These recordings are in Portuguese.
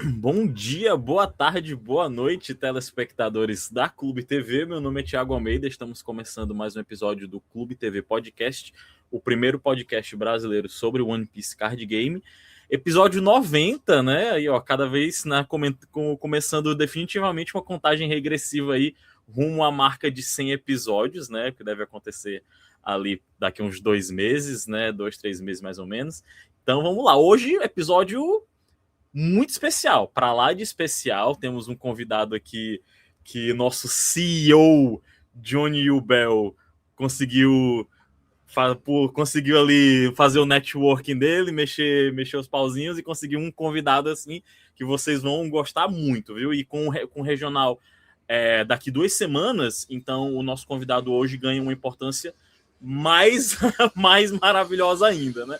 Bom dia, boa tarde, boa noite, telespectadores da Clube TV. Meu nome é Thiago Almeida, estamos começando mais um episódio do Clube TV Podcast, o primeiro podcast brasileiro sobre o One Piece Card Game. Episódio 90, né? Aí, ó, cada vez começando definitivamente uma contagem regressiva aí rumo à marca de 100 episódios, né? Que deve acontecer ali daqui uns 2 meses, né? 2, 3 meses mais ou menos. Então vamos lá. Hoje, episódio muito especial. Para lá de especial, temos um convidado aqui que nosso CEO, Johnny Ubel, conseguiu ali fazer o networking dele, mexer os pauzinhos e conseguir um convidado assim que vocês vão gostar muito, viu? E com o regional daqui 2 semanas, então o nosso convidado hoje ganha uma importância mais maravilhosa ainda, né?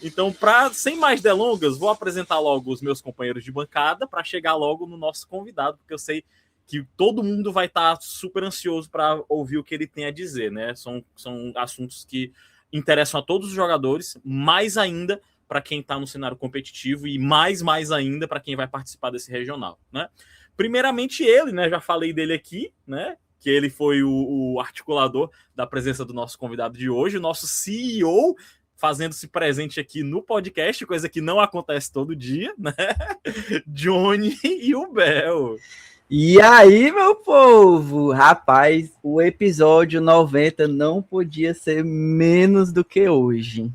Então, sem mais delongas, vou apresentar logo os meus companheiros de bancada para chegar logo no nosso convidado, porque eu sei que todo mundo vai estar super ansioso para ouvir o que ele tem a dizer, né? São assuntos que interessam a todos os jogadores, mais ainda para quem está no cenário competitivo e mais ainda para quem vai participar desse regional, né? Primeiramente ele, né? Já falei dele aqui, né? Que ele foi o articulador da presença do nosso convidado de hoje, o nosso CEO, fazendo-se presente aqui no podcast, coisa que não acontece todo dia, né? Johnny e o Bel. E aí, meu povo? Rapaz, o episódio 90 não podia ser menos do que hoje.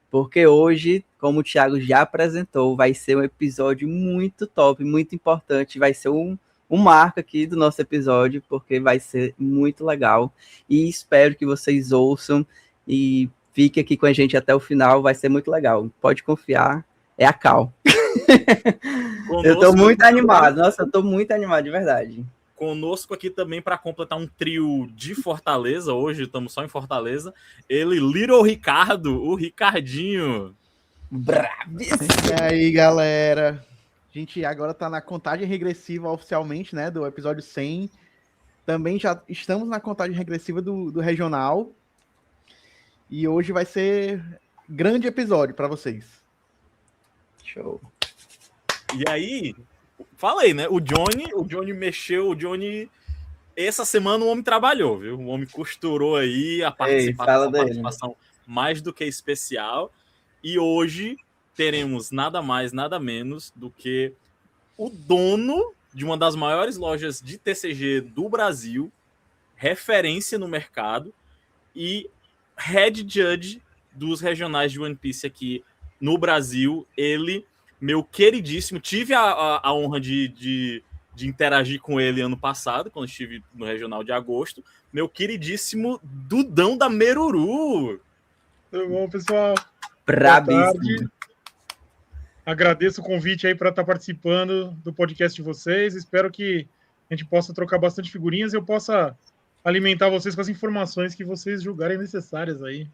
Porque hoje, como o Thiago já apresentou, vai ser um episódio muito top, muito importante. Vai ser um marco aqui do nosso episódio, porque vai ser muito legal. E espero que vocês ouçam e fiquem aqui com a gente até o final. Vai ser muito legal. Pode confiar, é a Cal. Eu tô muito animado. Nossa, eu tô muito animado, de verdade. Conosco aqui também para completar um trio de Fortaleza. Hoje estamos só em Fortaleza. Ele, Little Ricardo, o Ricardinho. Bravíssimo! E aí, galera? A gente agora tá na contagem regressiva oficialmente, né? Do episódio 100. Também já estamos na contagem regressiva do regional. E hoje vai ser grande episódio para vocês. Show. E aí, falei, né? O Johnny mexeu, essa semana o homem trabalhou, viu? O homem costurou aí a participação mais do que especial. E hoje teremos nada mais, nada menos do que o dono de uma das maiores lojas de TCG do Brasil, referência no mercado e head judge dos regionais de One Piece aqui no Brasil. Ele, meu queridíssimo, tive a honra de interagir com ele ano passado, quando estive no regional de agosto. Meu queridíssimo Dudão da Meruru. Tudo bom, pessoal? Brabíssimo. Agradeço o convite aí para estar participando do podcast de vocês. Espero que a gente possa trocar bastante figurinhas e eu possa alimentar vocês com as informações que vocês julgarem necessárias aí.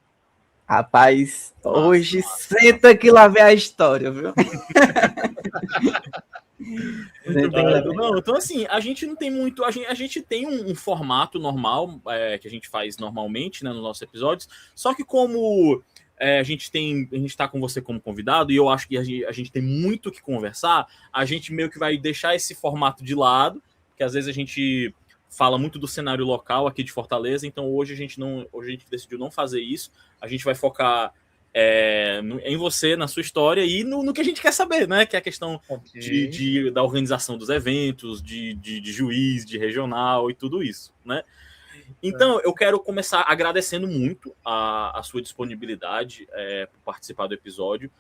Rapaz, hoje senta que lá vem a história, viu? Não, então assim, a gente não tem muito, a gente tem um formato normal que a gente faz normalmente, né, nos nossos episódios, só que como a gente está com você como convidado e eu acho que a gente tem muito o que conversar, a gente meio que vai deixar esse formato de lado, que às vezes a gente fala muito do cenário local aqui de Fortaleza, então hoje a gente decidiu não fazer isso, a gente vai focar em você, na sua história e no que a gente quer saber, né? Que é a questão da organização dos eventos, de juiz, de regional e tudo isso, né? Então, eu quero começar agradecendo muito a sua disponibilidade por participar do episódio.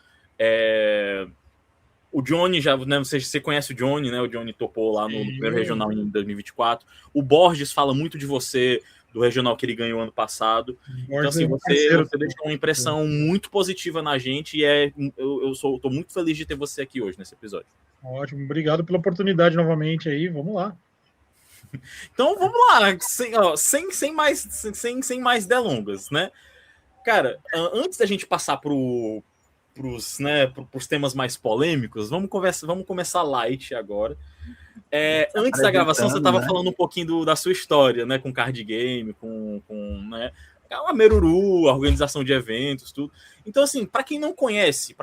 O Johnny, né, você conhece o Johnny, né? O Johnny topou lá no primeiro regional em 2024. O Borges fala muito de você, do regional que ele ganhou ano passado. Então, assim, você deixou uma impressão muito positiva na gente e estou muito feliz de ter você aqui hoje nesse episódio. Ótimo, obrigado pela oportunidade novamente aí, vamos lá. Então, vamos lá, sem mais delongas, né? Cara, antes da gente passar pros temas mais polêmicos, vamos começar light agora. Antes da gravação, você estava falando um pouquinho da sua história, né? Com card game, com né, a Meruru, a organização de eventos, tudo. Então, assim, para quem não conhece,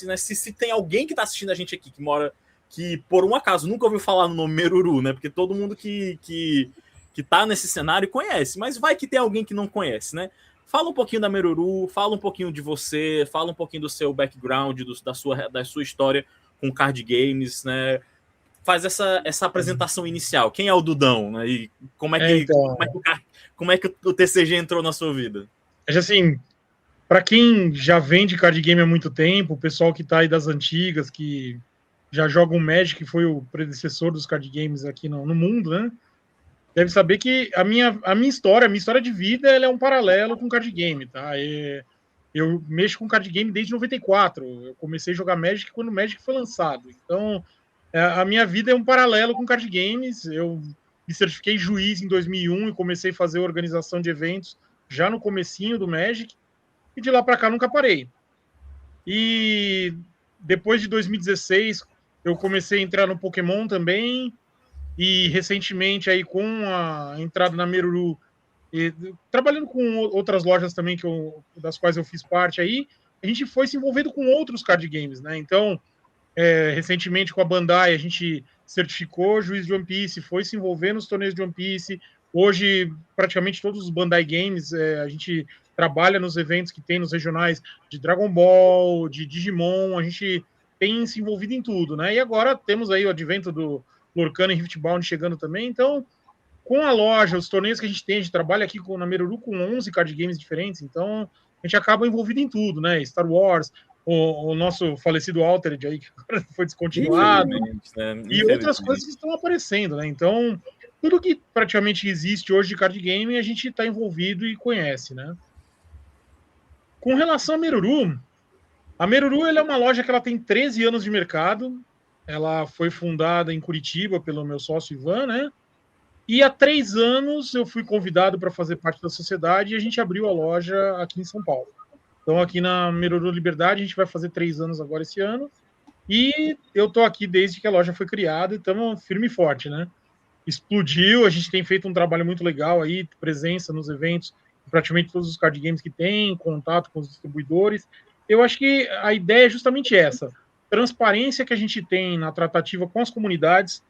né? Se tem alguém que está assistindo a gente aqui que mora que por um acaso nunca ouviu falar no nome Meruru, né? Porque todo mundo que tá nesse cenário conhece, mas vai que tem alguém que não conhece, né? Fala um pouquinho da Meruru, fala um pouquinho de você, fala um pouquinho do seu background, da sua história com card games, né? Faz essa apresentação inicial. Quem é o Dudão, né? E como é que o TCG entrou na sua vida? Assim, para quem já vende card game há muito tempo, o pessoal que tá aí das antigas, que já joga um Magic, que foi o predecessor dos card games aqui no mundo, né? Deve saber que a minha história de vida, ela é um paralelo com card game, tá? Eu mexo com card game desde 94. Eu comecei a jogar Magic quando o Magic foi lançado. Então, a minha vida é um paralelo com card games. Eu me certifiquei juiz em 2001 e comecei a fazer organização de eventos já no comecinho do Magic. E de lá para cá nunca parei. E depois de 2016, eu comecei a entrar no Pokémon também. E recentemente, aí, com a entrada na Meruru, trabalhando com outras lojas também das quais eu fiz parte aí, a gente foi se envolvendo com outros card games, né? Então, recentemente com a Bandai, a gente certificou juiz de One Piece, foi se envolver nos torneios de One Piece. Hoje, praticamente todos os Bandai Games, a gente trabalha nos eventos que tem nos regionais de Dragon Ball, de Digimon, a gente tem se envolvido em tudo, né? E agora temos aí o advento do Lorcana e Riftbound chegando também. Então, com a loja, os torneios que a gente trabalha aqui na Meruru com 11 card games diferentes, então a gente acaba envolvido em tudo, né? Star Wars, o nosso falecido Altered aí, que agora foi descontinuado, né? E outras coisas que estão aparecendo, né? Então, tudo que praticamente existe hoje de card game, a gente está envolvido e conhece, né? Com relação à Meruru, a Meruru ela é uma loja que ela tem 13 anos de mercado. Ela foi fundada em Curitiba pelo meu sócio Ivan, né? E há 3 anos eu fui convidado para fazer parte da sociedade e a gente abriu a loja aqui em São Paulo. Então, aqui na Meruru Liberdade, a gente vai fazer 3 anos agora esse ano. E eu estou aqui desde que a loja foi criada e estamos firme e forte, né? Explodiu, a gente tem feito um trabalho muito legal aí, presença nos eventos, praticamente todos os card games que tem, contato com os distribuidores. Eu acho que a ideia é justamente essa. Transparência que a gente tem na tratativa com as comunidades,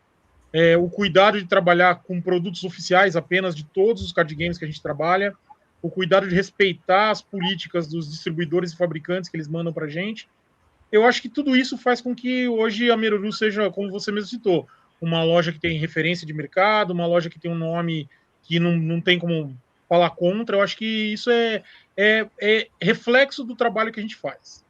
o cuidado de trabalhar com produtos oficiais apenas de todos os card games que a gente trabalha, o cuidado de respeitar as políticas dos distribuidores e fabricantes que eles mandam para a gente. Eu acho que tudo isso faz com que hoje a Meruru seja, como você mesmo citou, uma loja que tem referência de mercado, uma loja que tem um nome que não tem como falar contra. Eu acho que isso é reflexo do trabalho que a gente faz.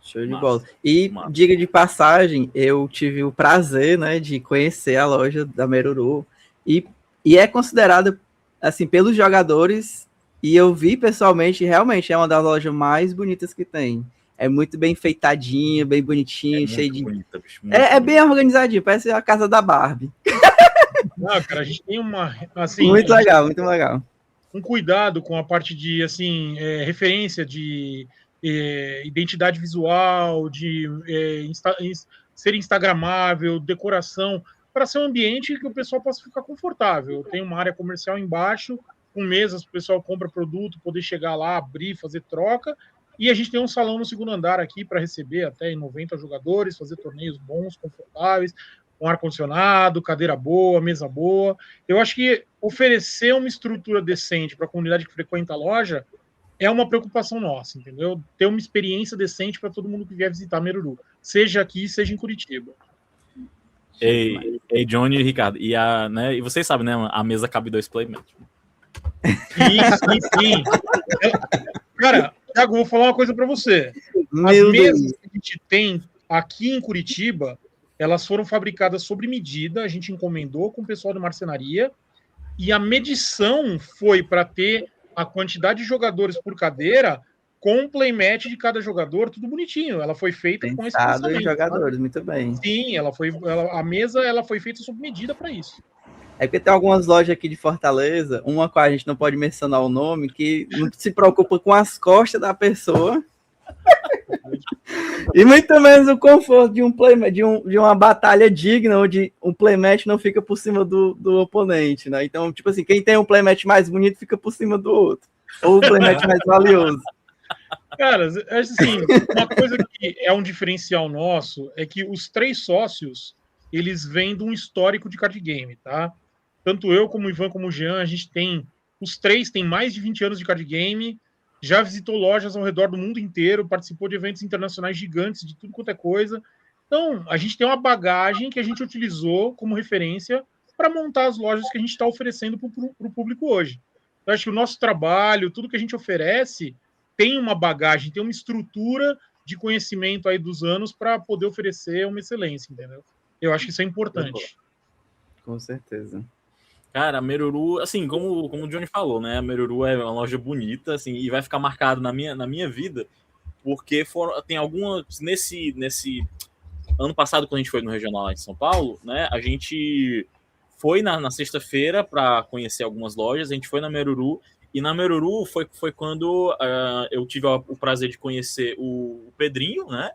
Show de bola. E, diga de passagem, eu tive o prazer, né, de conhecer a loja da Meruru e é considerada, assim, pelos jogadores, e eu vi pessoalmente, realmente é uma das lojas mais bonitas que tem. É muito bem feitadinho, bem bonitinho, cheio de... Bonita, bicho, é bem organizadinho, parece a casa da Barbie. Não, cara, a gente tem uma... Assim, muito legal, muito legal. Um cuidado com a parte de, assim, referência de... identidade visual, de ser instagramável, decoração, para ser um ambiente que o pessoal possa ficar confortável. Tem uma área comercial embaixo, com mesas, o pessoal compra produto, poder chegar lá, abrir, fazer troca, e a gente tem um salão no segundo andar aqui para receber até 90 jogadores, fazer torneios bons, confortáveis, com ar-condicionado, cadeira boa, mesa boa. Eu acho que oferecer uma estrutura decente para a comunidade que frequenta a loja é uma preocupação nossa, entendeu? Ter uma experiência decente para todo mundo que vier visitar Meruru, seja aqui, seja em Curitiba. Ei, Johnny e Ricardo, e vocês sabem, né? A mesa cabe 2 playmates. Sim. Cara, Thiago, vou falar uma coisa para você. As mesas que a gente tem aqui em Curitiba, elas foram fabricadas sob medida, a gente encomendou com o pessoal de marcenaria, e a medição foi para ter a quantidade de jogadores por cadeira com o playmat de cada jogador, tudo bonitinho. Ela foi feita com esse pensamento. Jogadores, tá? Muito bem. Sim, a mesa ela foi feita sob medida para isso. É porque tem algumas lojas aqui de Fortaleza, uma com a gente não pode mencionar o nome, que não se preocupa com as costas da pessoa e muito menos o conforto de um playmat, de uma batalha digna, onde um playmat não fica por cima do oponente, né? Então, tipo assim, quem tem um playmat mais bonito fica por cima do outro, ou o playmat mais valioso. Cara, assim, uma coisa que é um diferencial nosso é que os 3 sócios, eles vêm de um histórico de card game, tá? Tanto eu, como o Ivan, como o Jean, a gente tem... Os 3 têm mais de 20 anos de card game, já visitou lojas ao redor do mundo inteiro, participou de eventos internacionais gigantes, de tudo quanto é coisa. Então, a gente tem uma bagagem que a gente utilizou como referência para montar as lojas que a gente está oferecendo para o público hoje. Eu acho que o nosso trabalho, tudo que a gente oferece, tem uma bagagem, tem uma estrutura de conhecimento aí dos anos para poder oferecer uma excelência, entendeu? Eu acho que isso é importante. Com certeza. Cara, a Meruru, assim, como o Johnny falou, né? A Meruru é uma loja bonita, assim, e vai ficar marcado na minha vida, porque tem algumas... Nesse ano passado, quando a gente foi no regional lá em São Paulo, né? A gente foi na sexta-feira para conhecer algumas lojas, a gente foi na Meruru, e na Meruru foi quando eu tive o prazer de conhecer o Pedrinho, né?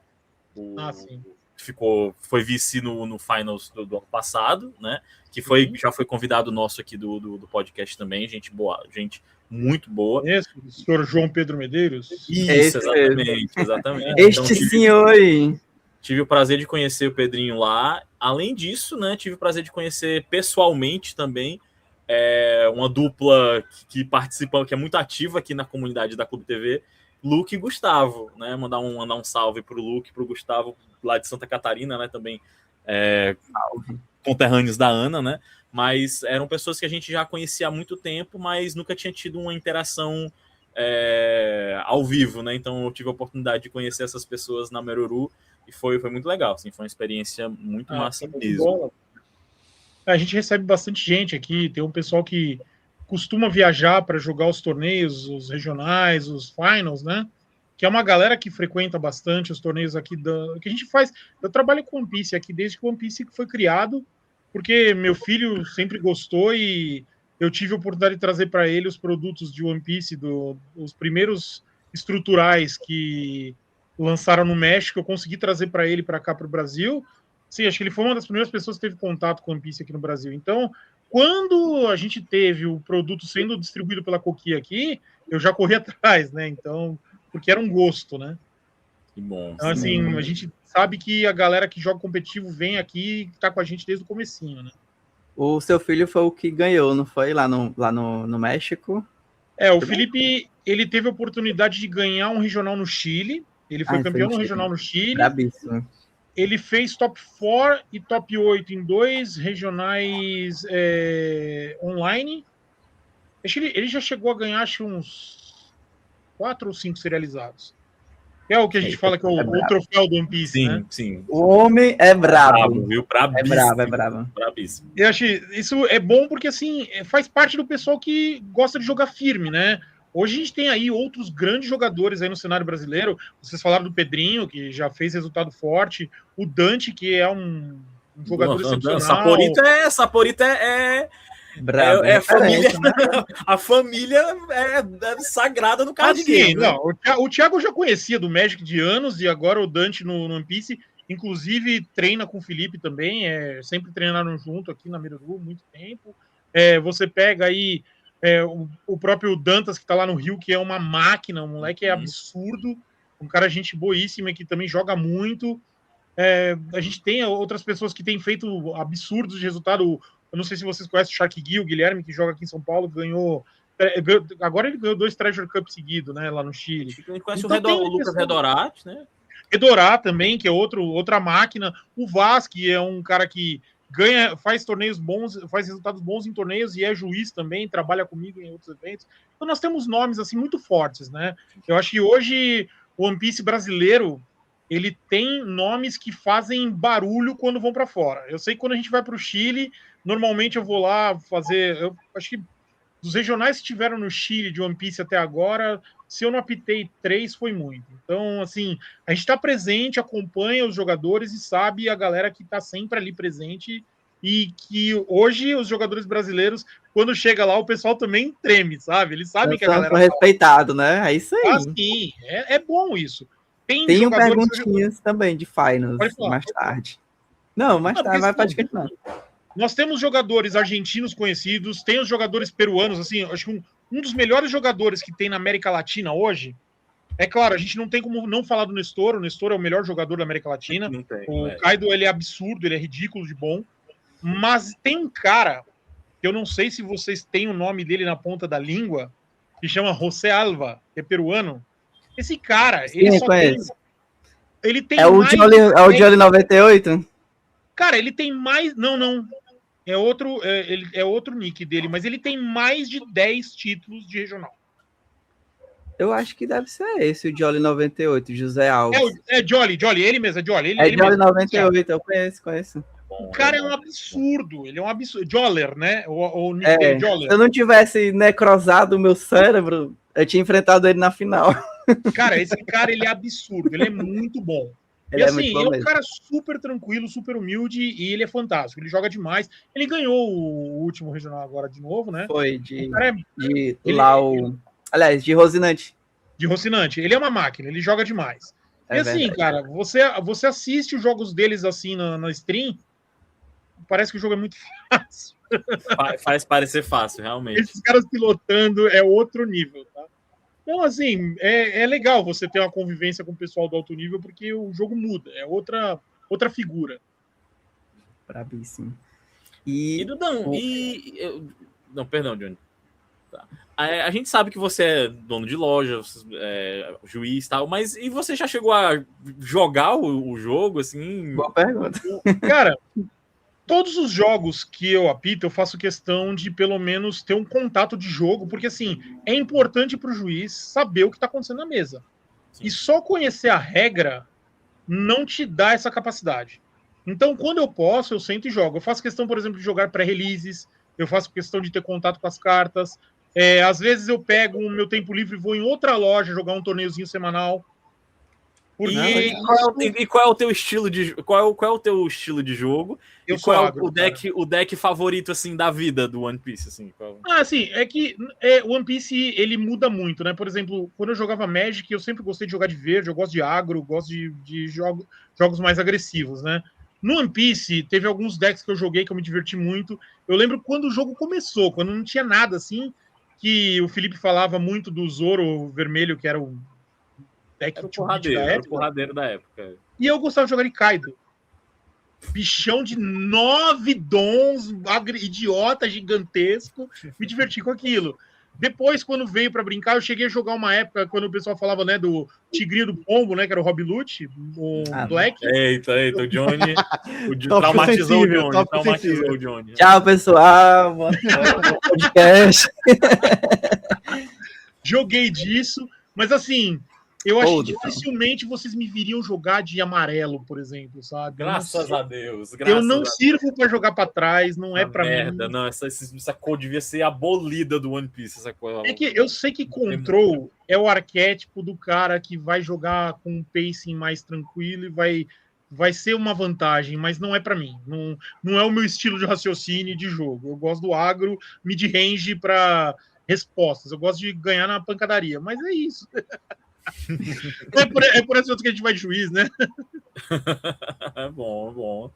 Sim. Foi vice no Finals do ano passado, né? Que já foi convidado nosso aqui do podcast também, gente boa, gente muito boa. Esse, o senhor João Pedro Medeiros? Isso, exatamente. Este senhor aí. Tive o prazer de conhecer o Pedrinho lá. Além disso, né, tive o prazer de conhecer pessoalmente também uma dupla que participa, que é muito ativa aqui na comunidade da Clube TV, Luke e Gustavo, né? Mandar um salve pro Luke, pro Gustavo, lá de Santa Catarina, né? Também conterrâneos da Ana, né? Mas eram pessoas que a gente já conhecia há muito tempo, mas nunca tinha tido uma interação ao vivo, né? Então eu tive a oportunidade de conhecer essas pessoas na Meruru e foi muito legal, assim, foi uma experiência muito massa mesmo. A gente recebe bastante gente aqui, tem um pessoal que costuma viajar para jogar os torneios, os regionais, os finals, né? Que é uma galera que frequenta bastante os torneios aqui que a gente faz. Eu trabalho com One Piece aqui desde que o One Piece foi criado, porque meu filho sempre gostou e eu tive a oportunidade de trazer para ele os produtos de One Piece, os primeiros estruturais que lançaram no México, eu consegui trazer para ele para cá, para o Brasil. Sim, acho que ele foi uma das primeiras pessoas que teve contato com One Piece aqui no Brasil. Então, quando a gente teve o produto sendo distribuído pela Coqui aqui, eu já corri atrás, né? Então, porque era um gosto, né? Que bom. Então, assim, a gente sabe que a galera que joga competitivo vem aqui e tá com a gente desde o comecinho, né? O seu filho foi o que ganhou, não foi? Lá no México? O Felipe, ele teve a oportunidade de ganhar um regional no Chile. Ele foi campeão no regional no Chile. Brabíssimo. Ele fez top 4 e top 8 em 2 regionais online. Ele já chegou a ganhar, acho, uns 4 ou 5 serializados. É o que a gente fala que é o troféu do One Piece, sim, né? Sim. O homem é brabo. Viu? É brabo. Brabíssimo. Eu acho isso é bom porque, assim, faz parte do pessoal que gosta de jogar firme, né? Hoje a gente tem aí outros grandes jogadores aí no cenário brasileiro. Vocês falaram do Pedrinho, que já fez resultado forte. O Dante, que é um jogador excepcional. Saporito é brabo, família, né? A família é sagrada no card game. Não, o Thiago eu já conhecia do Magic de anos e agora o Dante no One Piece. Inclusive treina com o Felipe também. Sempre treinaram junto aqui na Meruru muito tempo. Você pega aí o próprio Dantas, que está lá no Rio, que é uma máquina, um moleque absurdo, um cara gente boíssima, que também joga muito. A gente tem outras pessoas que têm feito absurdos de resultado. Eu não sei se vocês conhecem o Shark Gui, o Guilherme, que joga aqui em São Paulo, agora ele ganhou 2 Treasure Cup seguidos, né, lá no Chile. A gente conhece o Lucas Redorat, né? Redorat também, que é outra máquina. O Vaz, que é um cara que faz torneios bons, faz resultados bons em torneios e é juiz também, trabalha comigo em outros eventos. Então nós temos nomes assim muito fortes, né? Eu acho que hoje o One Piece brasileiro, ele tem nomes que fazem barulho quando vão para fora. Eu sei que quando a gente vai para o Chile, normalmente eu vou lá fazer, eu acho que dos regionais que tiveram no Chile de One Piece até agora, se eu não apitei 3, foi muito. Então, assim, a gente está presente, acompanha os jogadores e sabe a galera que está sempre ali presente e que hoje os jogadores brasileiros, quando chega lá, o pessoal também treme, sabe? Eles sabem que a galera... respeitado, né? É isso aí. Sim, é bom isso. Tem perguntinhas também de finals mais tarde. Não, mais tarde, vai para continuar. Nós temos jogadores argentinos conhecidos, tem os jogadores peruanos, assim, acho que um dos melhores jogadores que tem na América Latina hoje É claro, a gente não tem como não falar do Nestor. O Nestor é o melhor jogador da América Latina. Não tem, O Kaido, ele é absurdo, ele é ridículo de bom. Mas tem um cara, que eu não sei se vocês têm o nome dele na ponta da língua, que chama José Alva, que é peruano. Esse cara, Sim, ele só tem... conheço. Ele tem É o mais... Jolly 98? Cara, ele tem mais... Não. É outro, é outro nick dele, mas ele tem mais de 10 títulos de regional. Eu acho que deve ser esse, o Jolly 98, José Alves. É Jolly, ele mesmo, é Jolly. É ele Jolly mesmo. 98, eu conheço. O cara é um absurdo, ele é um absurdo. Joller, né? O nick É, dele, Joller. se eu não tivesse necrosado o meu cérebro, eu tinha enfrentado ele na final. Cara, esse cara, ele é absurdo, ele é muito bom. Ele e é assim, muito bom ele é um mesmo. cara super tranquilo, super humilde e ele é fantástico, ele joga demais. Ele ganhou o último regional agora de novo, né? Foi O cara de aliás, de Rosinante. de Rocinante, ele é uma máquina, ele joga demais. É e assim, verdade. cara, você assiste os jogos deles assim na stream, parece que o jogo é muito fácil. Faz parecer fácil, realmente. Esses caras pilotando é outro nível, tá? Então, assim, é legal você ter uma convivência com o pessoal do alto nível, porque o jogo muda, é outra figura. Brabíssimo. E Dudão, não, perdão, Johnny. Tá. A gente sabe que você é dono de loja, juiz e tal, mas e você já chegou a jogar o jogo, assim? Boa pergunta. Cara, todos os jogos que eu apito, eu faço questão de pelo menos ter um contato de jogo, porque assim, é importante para o juiz saber o que está acontecendo na mesa. Sim. E só conhecer a regra não te dá essa capacidade. Então, quando eu posso, eu sento e jogo. Eu faço questão, por exemplo, de jogar pré-releases, eu faço questão de ter contato com as cartas. Às vezes eu pego o meu tempo livre e vou em outra loja jogar um torneiozinho semanal. Porque qual é o teu estilo de qual é o teu estilo de jogo? Eu e qual é agro, o deck favorito assim da vida do One Piece assim? Assim, é que o One Piece ele muda muito, né? Por exemplo, quando eu jogava Magic, eu sempre gostei de jogar de verde, eu gosto de agro, gosto de jogos mais agressivos, né? No One Piece, teve alguns decks que eu joguei que eu me diverti muito. Eu lembro quando o jogo começou, quando não tinha nada assim, que o Felipe falava muito do Zoro vermelho, que era o deck era o porradeiro da época. E eu gostava de jogar de Kaido. Bichão de 9 dons, idiota gigantesco, me diverti com aquilo. Depois, quando veio para brincar, eu cheguei a jogar uma época, quando o pessoal falava, né, do Tigrinho do Pombo, né, que era o Rob Lute, o Black. Eita, o Johnny traumatizou o Johnny. Tchau, pessoal. Boa podcast. Joguei disso, mas assim, eu acho que dificilmente vocês me viriam jogar de amarelo, por exemplo, sabe? Graças a Deus. Eu não sirvo para jogar para trás, não é para mim. Não, essa cor devia ser abolida do One Piece, essa cor. É que eu sei que Control é o arquétipo do cara que vai jogar com um pacing mais tranquilo e vai ser uma vantagem, mas não é para mim. Não é o meu estilo de raciocínio de jogo. Eu gosto do agro, mid-range para respostas. Eu gosto de ganhar na pancadaria, mas é isso. É por esse que a gente vai de juiz, né? É bom.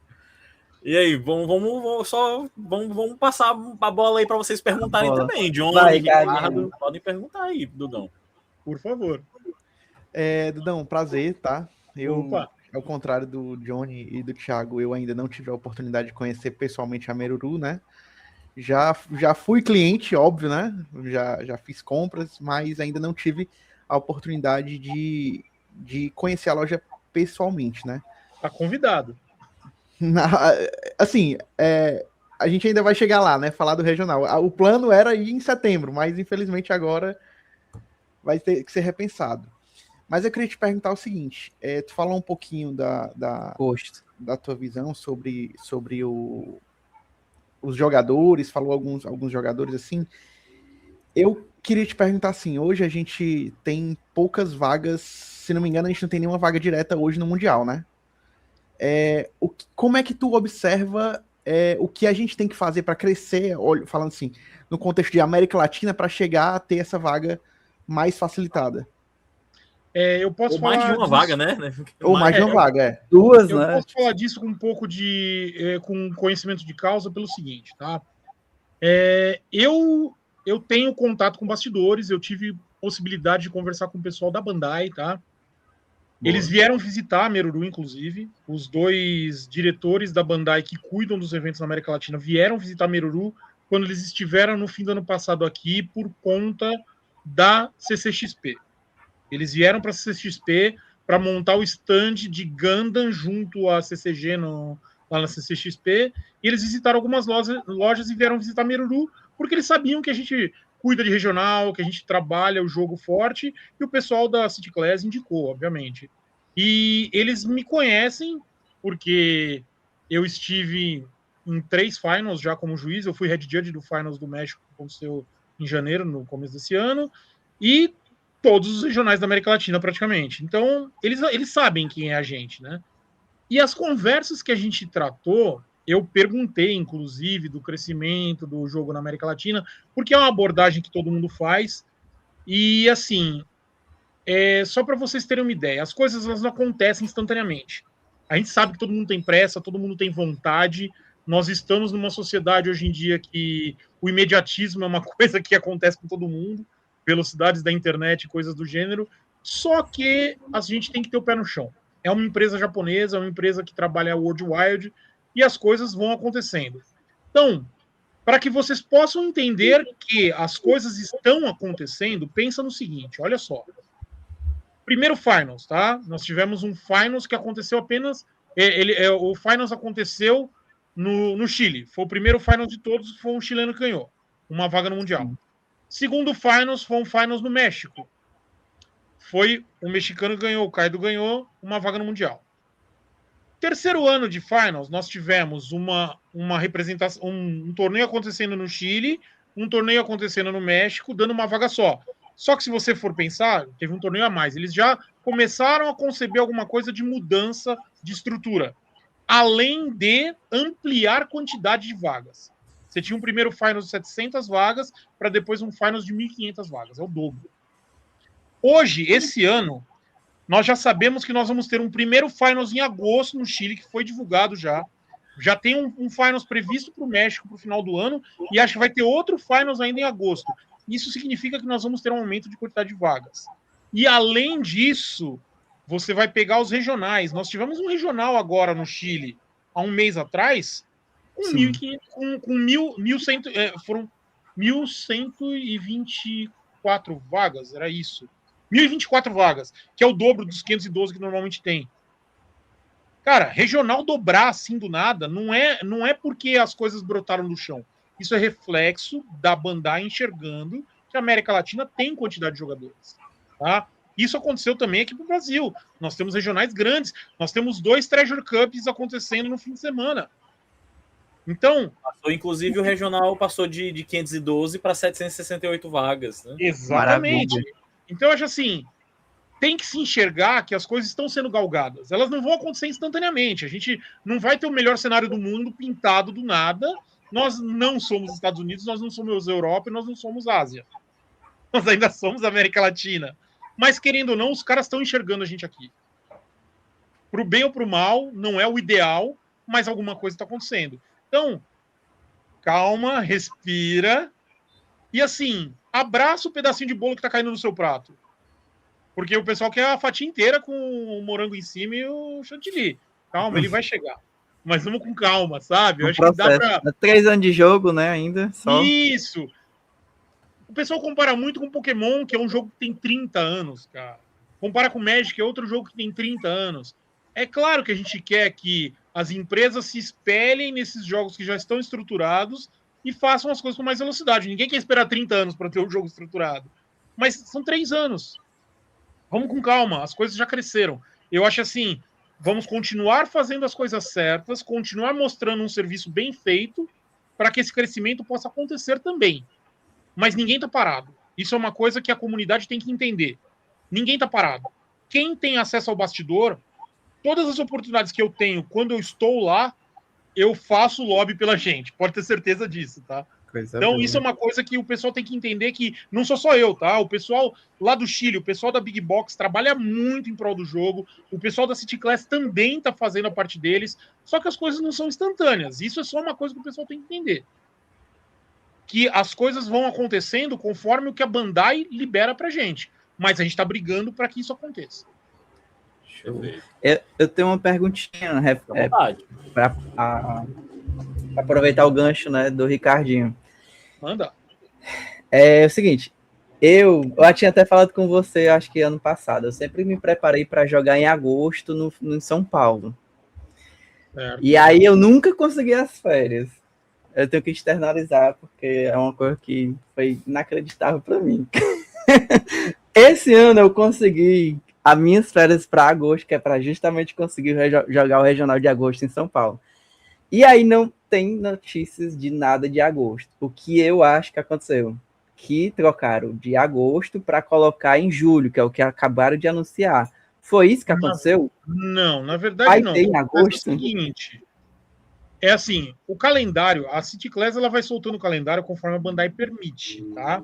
E aí, vamos passar a bola aí para vocês perguntarem também. Johnny, Ricardo, podem perguntar aí, Dudão. Por favor. Dudão, prazer, tá? Opa. Ao contrário do Johnny e do Thiago, eu ainda não tive a oportunidade de conhecer pessoalmente a Meruru, né? Já fui cliente, óbvio, né? Já fiz compras, mas ainda não tive a oportunidade de conhecer a loja pessoalmente, né? Tá convidado. Assim, a gente ainda vai chegar lá, né? Falar do regional. O plano era ir em setembro, mas infelizmente agora vai ter que ser repensado. Mas eu queria te perguntar o seguinte: tu falou um pouquinho da tua visão sobre os jogadores, falou alguns jogadores assim. Eu queria te perguntar assim, hoje a gente tem poucas vagas, se não me engano, a gente não tem nenhuma vaga direta hoje no Mundial, né? Como é que tu observa o que a gente tem que fazer para crescer, falando assim, no contexto de América Latina, para chegar a ter essa vaga mais facilitada? Eu posso Ou mais de uma vaga, né? Ou mais de uma vaga, Duas, eu né? posso falar disso com um pouco com conhecimento de causa pelo seguinte, tá? Eu tenho contato com bastidores, eu tive possibilidade de conversar com o pessoal da Bandai, tá? Eles vieram visitar a Meruru, inclusive. Os 2 diretores da Bandai que cuidam dos eventos na América Latina vieram visitar a Meruru quando eles estiveram no fim do ano passado aqui por conta da CCXP. Eles vieram para a CCXP para montar o stand de Gundam junto à CCG lá na CCXP, e eles visitaram algumas lojas e vieram visitar Meruru, porque eles sabiam que a gente cuida de regional, que a gente trabalha o jogo forte, e o pessoal da City Class indicou, obviamente. E eles me conhecem, porque eu estive em 3 finals já como juiz, eu fui head judge do finals do México, que aconteceu em janeiro, no começo desse ano, e todos os regionais da América Latina, praticamente. Então, eles sabem quem é a gente, né? E as conversas que a gente tratou, eu perguntei, inclusive, do crescimento do jogo na América Latina, porque é uma abordagem que todo mundo faz. E, assim, só para vocês terem uma ideia, as coisas elas não acontecem instantaneamente. A gente sabe que todo mundo tem pressa, todo mundo tem vontade. Nós estamos numa sociedade hoje em dia que o imediatismo é uma coisa que acontece com todo mundo, velocidades da internet, coisas do gênero. Só que a gente tem que ter o pé no chão. É uma empresa japonesa, é uma empresa que trabalha worldwide, e as coisas vão acontecendo. Então, para que vocês possam entender que as coisas estão acontecendo, pensa no seguinte, olha só. Primeiro Finals, tá? Nós tivemos um Finals que aconteceu apenas... o Finals aconteceu no Chile. Foi o primeiro Finals de todos, foi um chileno que ganhou uma vaga no Mundial. Segundo Finals, foi um Finals no México. Foi o mexicano que ganhou, o Kaido ganhou uma vaga no Mundial. Terceiro ano de Finals, nós tivemos uma representação, um torneio acontecendo no Chile, um torneio acontecendo no México, dando uma vaga só. Só que se você for pensar, teve um torneio a mais. Eles já começaram a conceber alguma coisa de mudança de estrutura, além de ampliar a quantidade de vagas. Você tinha um primeiro Finals de 700 vagas, para depois um Finals de 1.500 vagas. É o dobro. Hoje, esse ano, nós já sabemos que nós vamos ter um primeiro Finals em agosto no Chile, que foi divulgado já. Já tem um Finals previsto para o México para o final do ano, e acho que vai ter outro Finals ainda em agosto. Isso significa que nós vamos ter um aumento de quantidade de vagas. E, além disso, você vai pegar os regionais. Nós tivemos um regional agora no Chile, há um mês atrás, com 1.100, foram 1.124 vagas, era isso. 1.024 vagas, que é o dobro dos 512 que normalmente tem. Cara, regional dobrar assim do nada não é porque as coisas brotaram do chão. Isso é reflexo da Bandai enxergando que a América Latina tem quantidade de jogadores. Tá? Isso aconteceu também aqui no Brasil. Nós temos regionais grandes. Nós temos 2 Treasure Cups acontecendo no fim de semana. Então... Inclusive, o regional passou de 512 para 768 vagas. Né? Exatamente. Maravilha. Então, eu acho assim, tem que se enxergar que as coisas estão sendo galgadas. Elas não vão acontecer instantaneamente. A gente não vai ter o melhor cenário do mundo pintado do nada. Nós não somos Estados Unidos, nós não somos Europa e nós não somos Ásia. Nós ainda somos América Latina. Mas, querendo ou não, os caras estão enxergando a gente aqui. Pro bem ou pro mal, não é o ideal, mas alguma coisa está acontecendo. Então, calma, respira. E assim, abraça o pedacinho de bolo que tá caindo no seu prato. Porque o pessoal quer a fatia inteira com o morango em cima e o chantilly. Calma, ele vai chegar. Mas vamos com calma, sabe? Eu acho que dá pra... 3 anos de jogo, né, ainda. Só. Isso! O pessoal compara muito com Pokémon, que é um jogo que tem 30 anos, cara. Compara com Magic, que é outro jogo que tem 30 anos. É claro que a gente quer que as empresas se espelhem nesses jogos que já estão estruturados e façam as coisas com mais velocidade. Ninguém quer esperar 30 anos para ter um jogo estruturado. Mas são 3 anos. Vamos com calma, as coisas já cresceram. Eu acho assim, vamos continuar fazendo as coisas certas, continuar mostrando um serviço bem feito para que esse crescimento possa acontecer também. Mas ninguém está parado. Isso é uma coisa que a comunidade tem que entender. Ninguém está parado. Quem tem acesso ao bastidor, todas as oportunidades que eu tenho quando eu estou lá, eu faço lobby pela gente. Pode ter certeza disso, tá? Então, isso é uma coisa que o pessoal tem que entender que não sou só eu, tá? O pessoal lá do Chile, o pessoal da Big Box trabalha muito em prol do jogo, o pessoal da City Class também está fazendo a parte deles, só que as coisas não são instantâneas. Isso é só uma coisa que o pessoal tem que entender. que as coisas vão acontecendo conforme o que a Bandai libera pra gente. Mas a gente tá brigando para que isso aconteça. Eu tenho uma perguntinha para aproveitar o gancho, né, do Ricardinho. Manda. É o seguinte, eu tinha até falado com você, acho que ano passado, eu sempre me preparei para jogar em agosto no São Paulo. Certo. E aí eu nunca consegui as férias. Eu tenho que externalizar, porque é uma coisa que foi inacreditável para mim. Esse ano eu consegui as minhas férias para agosto, que é para justamente conseguir jogar o Regional de Agosto em São Paulo. E aí não tem notícias de nada de agosto. O que eu acho que aconteceu? Que trocaram de agosto para colocar em julho, que é o que acabaram de anunciar. Foi isso que aconteceu? Não, na verdade Vai não. ter em agosto? É o seguinte, é assim, o calendário, a City Class ela vai soltando o calendário conforme a Bandai permite, tá?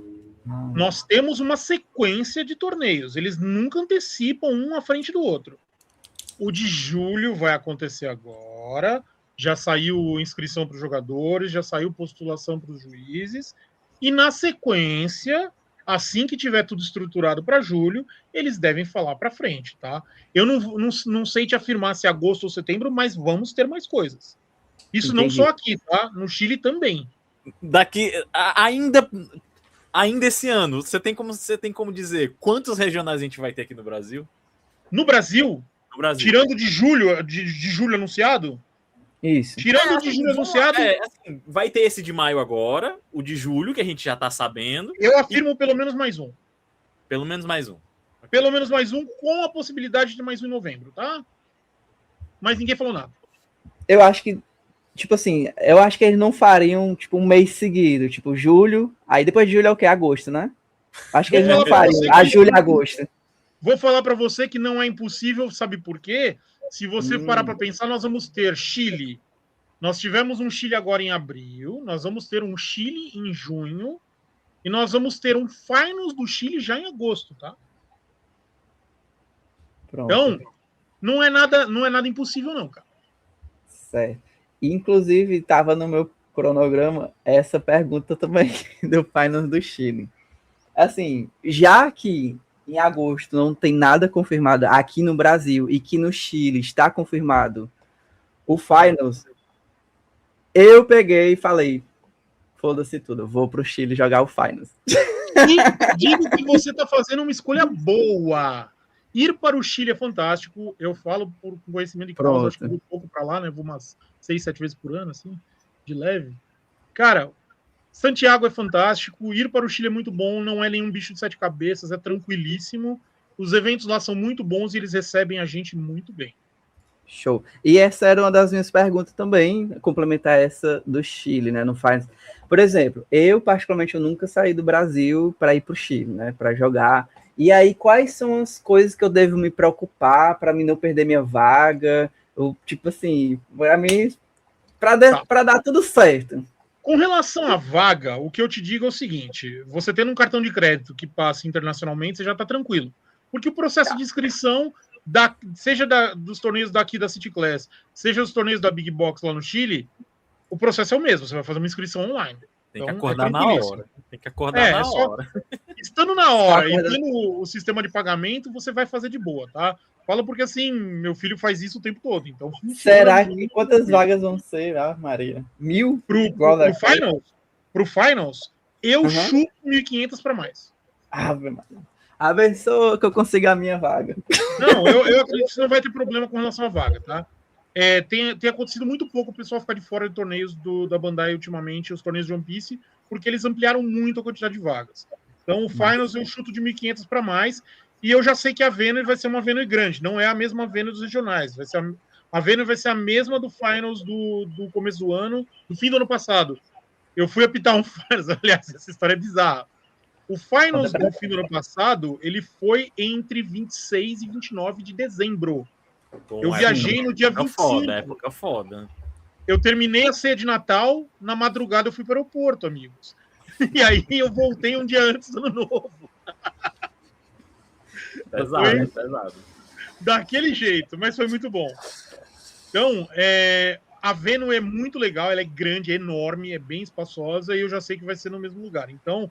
Nós temos uma sequência de torneios, eles nunca antecipam um à frente do outro. O de julho vai acontecer agora, já saiu inscrição para os jogadores, já saiu postulação para os juízes, e na sequência, assim que tiver tudo estruturado para julho, eles devem falar para frente, tá? Eu não sei te afirmar se é agosto ou setembro, mas vamos ter mais coisas. Isso Entendi. não só aqui, tá? No Chile também. Ainda esse ano, você tem como dizer quantos regionais a gente vai ter aqui no Brasil? No Brasil, tirando de julho anunciado? Isso. Tirando de julho anunciado, assim, vai ter esse de maio agora, o de julho, que a gente já tá sabendo. Eu afirmo pelo menos mais um. Pelo menos mais um. Pelo menos mais um, com a possibilidade de mais um em novembro, tá? Mas ninguém falou nada. Eu acho que, tipo assim, eles não fariam, tipo, um mês seguido, tipo, julho, aí depois de julho é o quê? Agosto, né? Acho que eles não fariam, julho e agosto. Vou falar para você que não é impossível, sabe por quê? Se você parar para pensar, nós vamos ter Chile. Nós tivemos um Chile agora em abril, nós vamos ter um Chile em junho, e nós vamos ter um Finals do Chile já em agosto, tá? Pronto. Então, não é nada impossível, não, cara. Certo. Inclusive, estava no meu cronograma essa pergunta também do Finals do Chile. Assim, já que em agosto não tem nada confirmado aqui no Brasil e que no Chile está confirmado o Finals, eu peguei e falei, foda-se tudo, eu vou pro Chile jogar o Finals. E digo que você está fazendo uma escolha boa. Ir para o Chile é fantástico. Eu falo por conhecimento de causa, acho que vou pouco para lá, né? Vou umas 6, 7 vezes por ano, assim, de leve. Cara, Santiago é fantástico. Ir para o Chile é muito bom. Não é nenhum bicho de 7 cabeças, é tranquilíssimo. Os eventos lá são muito bons e eles recebem a gente muito bem. Show. E essa era uma das minhas perguntas também, complementar essa do Chile, né? No Finals. Por exemplo, eu particularmente nunca saí do Brasil para ir para o Chile, né? Para jogar. E aí, quais são as coisas que eu devo me preocupar para mim não perder minha vaga? Ou, tipo assim, para mim, para dar tudo certo. Com relação à vaga, o que eu te digo é o seguinte: você tendo um cartão de crédito que passa internacionalmente, você já está tranquilo. Porque o processo de inscrição, seja dos torneios daqui da City Class, seja os torneios da Big Box lá no Chile, o processo é o mesmo. Você vai fazer uma inscrição online. Tem que acordar na hora. Tem que acordar na hora. Estando na hora e tendo o sistema de pagamento, você vai fazer de boa, tá? Fala porque assim, meu filho faz isso o tempo todo. Então, será que quantas vagas vão ser, Maria? 1.000? Pro Finals, eu chuto 1.500 para mais. Abençoa que eu consiga a minha vaga. Não, eu acredito que você não vai ter problema com relação à vaga, tá? Tem acontecido muito pouco o pessoal ficar de fora de torneios da Bandai ultimamente, os torneios de One Piece, porque eles ampliaram muito a quantidade de vagas. Então, o Finals eu chuto de 1.500 para mais, e eu já sei que a Venom vai ser uma Venom grande, não é a mesma Venom dos regionais. A Venom vai ser a mesma do Finals do começo do ano, do fim do ano passado. Eu fui apitar um Finals, aliás, essa história é bizarra. O Finals do fim do ano passado, ele foi entre 26 e 29 de dezembro. Bom, eu viajei no dia 25. Época foda. Eu terminei a ceia de Natal, na madrugada eu fui para o aeroporto, amigos. E aí eu voltei um dia antes do ano novo. Pesado. Daquele jeito, mas foi muito bom. Então, A Venom é muito legal, ela é grande, é enorme, é bem espaçosa e eu já sei que vai ser no mesmo lugar. Então,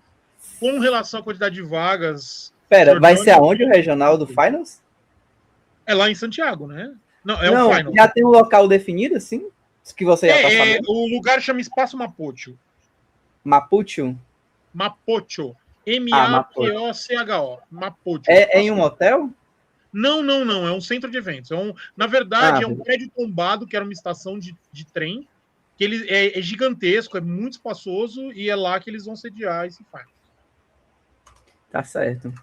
com relação à quantidade de vagas... Pera, vai ser aonde o regional do Finals? É lá em Santiago, né? Não, é Não, o Finals. já tem um local definido, assim? Que você já tá sabendo? O lugar chama Espaço Mapocho. Mapucho? Mapocho. Mapocho. Mapocho. É em um hotel? Não. É um centro de eventos. Na verdade, é um prédio tombado, que era uma estação de trem, que ele é gigantesco, é muito espaçoso, e é lá que eles vão sediar esse Finals. Tá certo.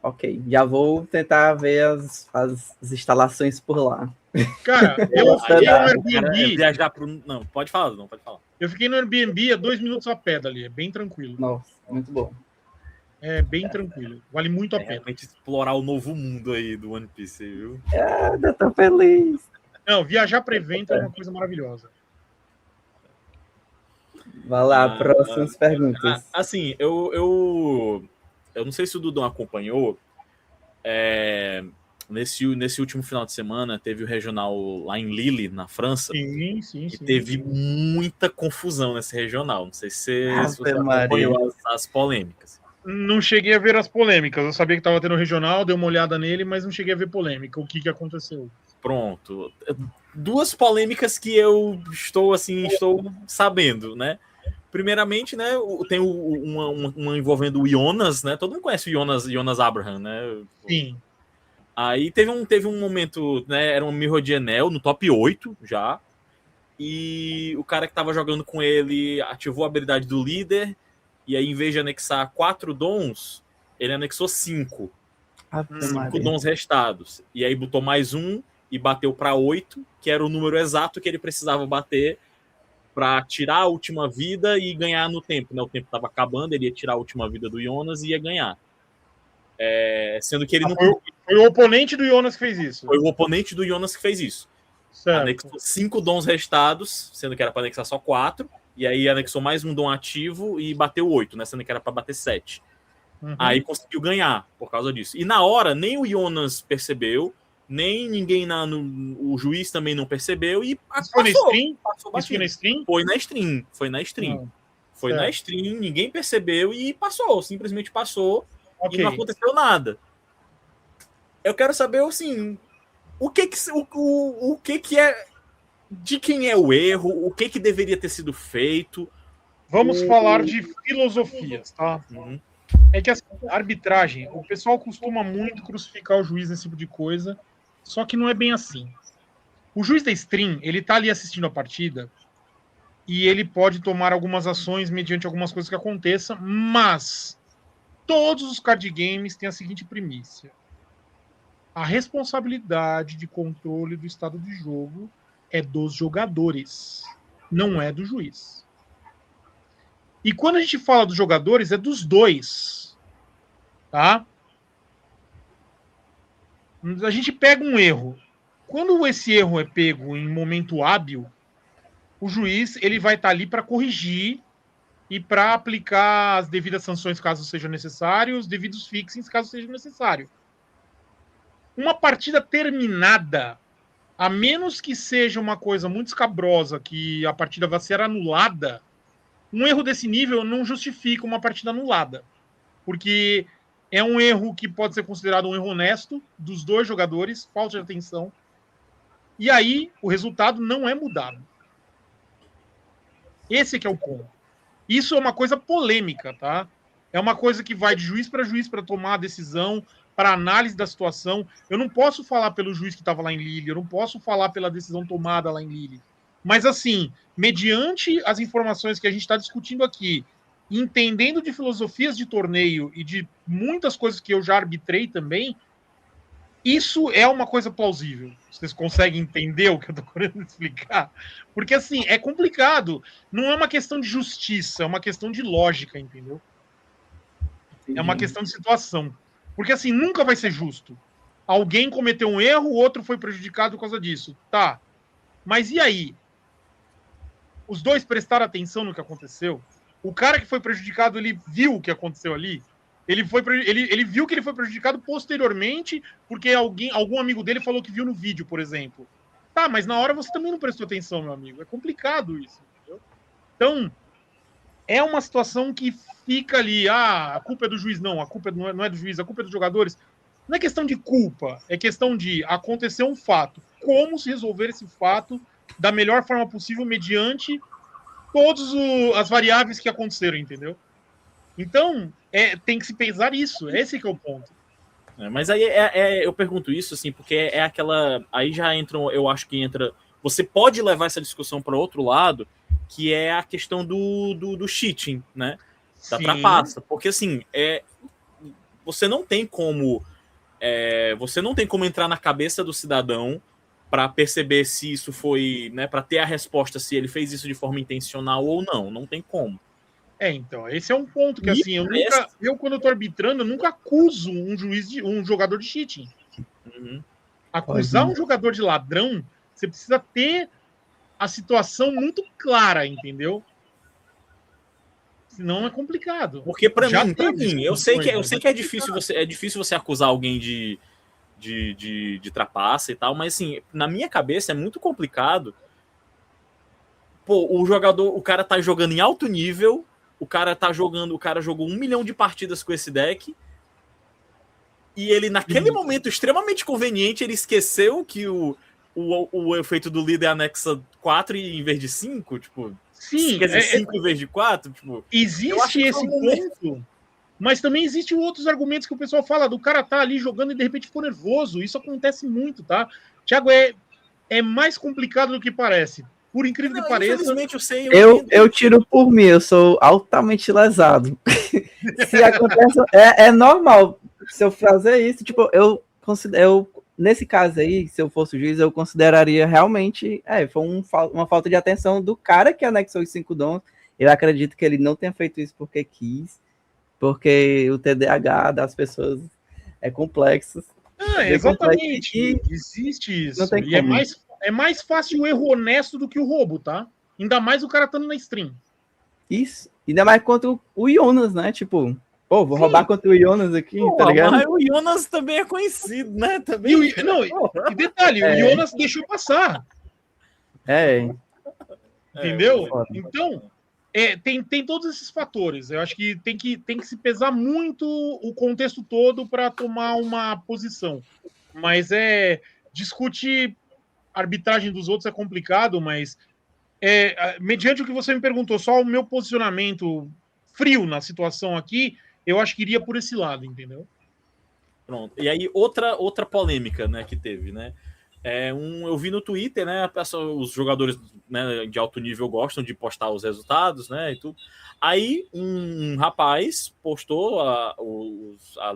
Ok, já vou tentar ver as instalações por lá. Cara, eu fiquei no Airbnb... Viajar pro... Não, pode falar. Eu fiquei no Airbnb a 2 minutos a pé dali, é bem tranquilo. Nossa, muito bom. É bem tranquilo, vale muito a pena. Realmente explorar o novo mundo aí do One Piece, viu? Eu tô feliz. Não, viajar para evento é uma coisa maravilhosa. Vai lá, próximas perguntas. Assim, eu não sei se o Dudão acompanhou. Nesse último final de semana teve o regional lá em Lille, na França. Sim. Teve muita confusão nesse regional. Não sei se você Maria. acompanhou as polêmicas. Não cheguei a ver as polêmicas. Eu sabia que estava tendo regional, dei uma olhada nele, mas não cheguei a ver polêmica. O que aconteceu? Pronto. 2 polêmicas que eu estou sabendo, né? Primeiramente, né, tem uma envolvendo o Jonas, né? Todo mundo conhece o Jonas Abraham, né? Sim. Aí teve um momento, né? Era um Mirror de Enel no top 8 já. E o cara que tava jogando com ele ativou a habilidade do líder. E aí, em vez de anexar 4 dons, ele anexou 5. 5 dons restados. E aí botou mais um e bateu para 8, que era o número exato que ele precisava bater para tirar a última vida e ganhar no tempo, né? O tempo estava acabando, ele ia tirar a última vida do Jonas e ia ganhar. Sendo que ele não... Foi o oponente do Jonas que fez isso. Foi o oponente do Jonas que fez isso. Certo. Anexou 5 dons restados, sendo que era para anexar só 4. E aí anexou mais um dom ativo e bateu 8, né? Sendo que era para bater 7. Uhum. Aí conseguiu ganhar por causa disso. E na hora, nem o Jonas percebeu, nem ninguém o juiz também não percebeu e foi passou. Foi na stream? Foi na stream. Foi na stream, ninguém percebeu e passou, simplesmente passou. Okay. E não aconteceu nada. Eu quero saber, assim, o que é, de quem é o erro, o que deveria ter sido feito. Vamos falar de filosofias, tá? Uhum. É que a arbitragem, o pessoal costuma muito crucificar o juiz nesse tipo de coisa, só que não é bem assim. O juiz da stream, ele tá ali assistindo a partida e ele pode tomar algumas ações mediante algumas coisas que aconteçam, mas todos os card games têm a seguinte primícia: a responsabilidade de controle do estado de jogo é dos jogadores, não é do juiz. E quando a gente fala dos jogadores, é dos dois. Tá? A gente pega um erro. Quando esse erro é pego em momento hábil, o juiz ele vai estar ali para corrigir e para aplicar as devidas sanções caso seja necessário, os devidos fixings caso seja necessário. Uma partida terminada, a menos que seja uma coisa muito escabrosa, que a partida vai ser anulada, um erro desse nível não justifica uma partida anulada. Porque é um erro que pode ser considerado um erro honesto dos dois jogadores, falta de atenção. E aí, o resultado não é mudado. Esse que é o ponto. Isso é uma coisa polêmica, tá? É uma coisa que vai de juiz para tomar a decisão, para análise da situação. Eu não posso falar pelo juiz que estava lá em Lille, eu não posso falar pela decisão tomada lá em Lille. Mas, assim, mediante as informações que a gente está discutindo aqui, entendendo de filosofias de torneio e de muitas coisas que eu já arbitrei também, isso é uma coisa plausível. Vocês conseguem entender o que eu estou querendo explicar? Porque, assim, é complicado. Não é uma questão de justiça, é uma questão de lógica, entendeu? É uma questão de situação. Porque, assim, nunca vai ser justo. Alguém cometeu um erro, o outro foi prejudicado por causa disso. Tá. Mas e aí? Os dois prestaram atenção no que aconteceu? O cara que foi prejudicado, ele viu o que aconteceu ali? Ele viu que ele foi prejudicado posteriormente porque algum amigo dele falou que viu no vídeo, por exemplo. Tá, mas na hora você também não prestou atenção, meu amigo. É complicado isso, entendeu? Então, é uma situação que fica ali, a culpa é do juiz. Não, a culpa não é do juiz, a culpa é dos jogadores. Não é questão de culpa, é questão de acontecer um fato. Como se resolver esse fato da melhor forma possível mediante todas as variáveis que aconteceram, entendeu? Então, tem que se pesar isso. Esse que é o ponto. Mas aí eu pergunto isso, assim, porque é aquela... Aí já entra, eu acho que entra... Você pode levar essa discussão para outro lado, que é a questão do cheating, né? Da trapaça. Porque, assim, você não tem como... você não tem como entrar na cabeça do cidadão para perceber se isso foi... né, para ter a resposta se ele fez isso de forma intencional ou não. Não tem como. Então, esse é um ponto que, assim, quando eu tô arbitrando, eu nunca acuso um jogador de cheating. Uhum. Acusar um jogador de ladrão, você precisa ter a situação muito clara, entendeu? Senão é complicado. Porque para mim, eu sei que é difícil você acusar alguém de trapaça e tal, mas assim, na minha cabeça é muito complicado. Pô, o cara tá jogando em alto nível, o cara jogou 1 milhão de partidas com esse deck, e ele, naquele momento extremamente conveniente, ele esqueceu que o efeito do líder anexa 4 em vez de 5, tipo... Sim, quer dizer, 5 em vez de 4, tipo... Existe esse ponto, mas também existem outros argumentos que o pessoal fala, do cara tá ali jogando e de repente ficou nervoso. Isso acontece muito, tá? Thiago, é mais complicado do que parece. Por incrível que pareça... Infelizmente, eu sei... Eu tiro por mim, eu sou altamente lesado. Se acontece... É normal. Se eu fazer isso, tipo, nesse caso aí, se eu fosse o juiz, eu consideraria realmente... foi uma falta de atenção do cara que anexou os 5 dons. Eu acredito que ele não tenha feito isso porque quis, porque o TDAH das pessoas é complexo. Exatamente. Existe isso. Não tem e como. É mais fácil o erro honesto do que o roubo, tá? Ainda mais o cara estando na stream. Isso. Ainda mais contra o Jonas, né? Tipo, pô, vou roubar contra o Jonas aqui, tá ligado? Mas o Jonas também é conhecido, né? Também... E detalhe, o Jonas deixou passar. Entendeu? Então, tem todos esses fatores. Eu acho que tem que se pesar muito o contexto todo para tomar uma posição. Mas discutir arbitragem dos outros é complicado, mas mediante o que você me perguntou, só o meu posicionamento frio na situação aqui, eu acho que iria por esse lado, entendeu? Pronto. E aí, outra polêmica, né, que teve, né? Eu vi no Twitter, né? Os jogadores, né, de alto nível gostam de postar os resultados, né? E tudo. Aí um rapaz postou a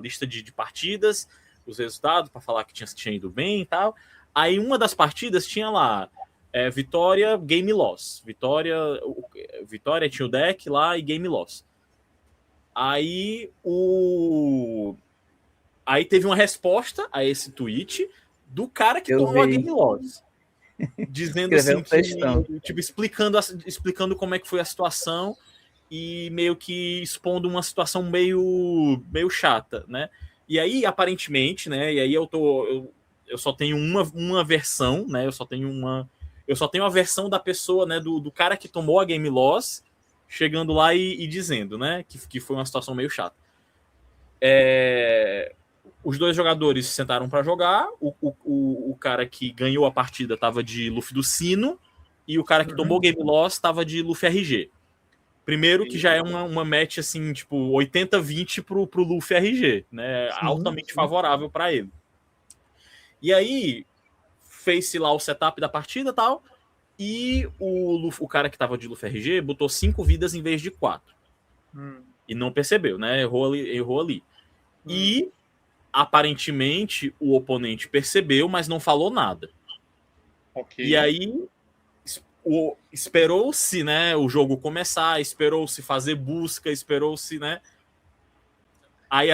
lista de partidas, os resultados, para falar que tinha ido bem e tal. Aí uma das partidas tinha lá vitória, game loss. Vitória tinha o deck lá e game loss. Aí teve uma resposta a esse tweet do cara que tomou a game loss. Dizendo assim, tipo, explicando como é que foi a situação e meio que expondo uma situação meio chata, né? E aí, aparentemente, né? E aí eu só tenho uma versão, né? Eu só tenho a versão da pessoa, né? Do cara que tomou a game loss, chegando lá e dizendo, né? Que foi uma situação meio chata. Os dois jogadores se sentaram para jogar. O cara que ganhou a partida estava de Luffy do Sino e o cara que tomou game loss estava de Luffy RG. Primeiro que já é uma match assim, tipo, 80-20 pro Luffy RG, né? Altamente favorável para ele. E aí fez-se lá o setup da partida e tal, e o cara que tava de Luffy RG botou 5 vidas em vez de 4. E não percebeu, né? Errou ali. E aparentemente o oponente percebeu, mas não falou nada. Okay. E aí esperou-se, né, o jogo começar, esperou-se fazer busca, esperou-se, né? Aí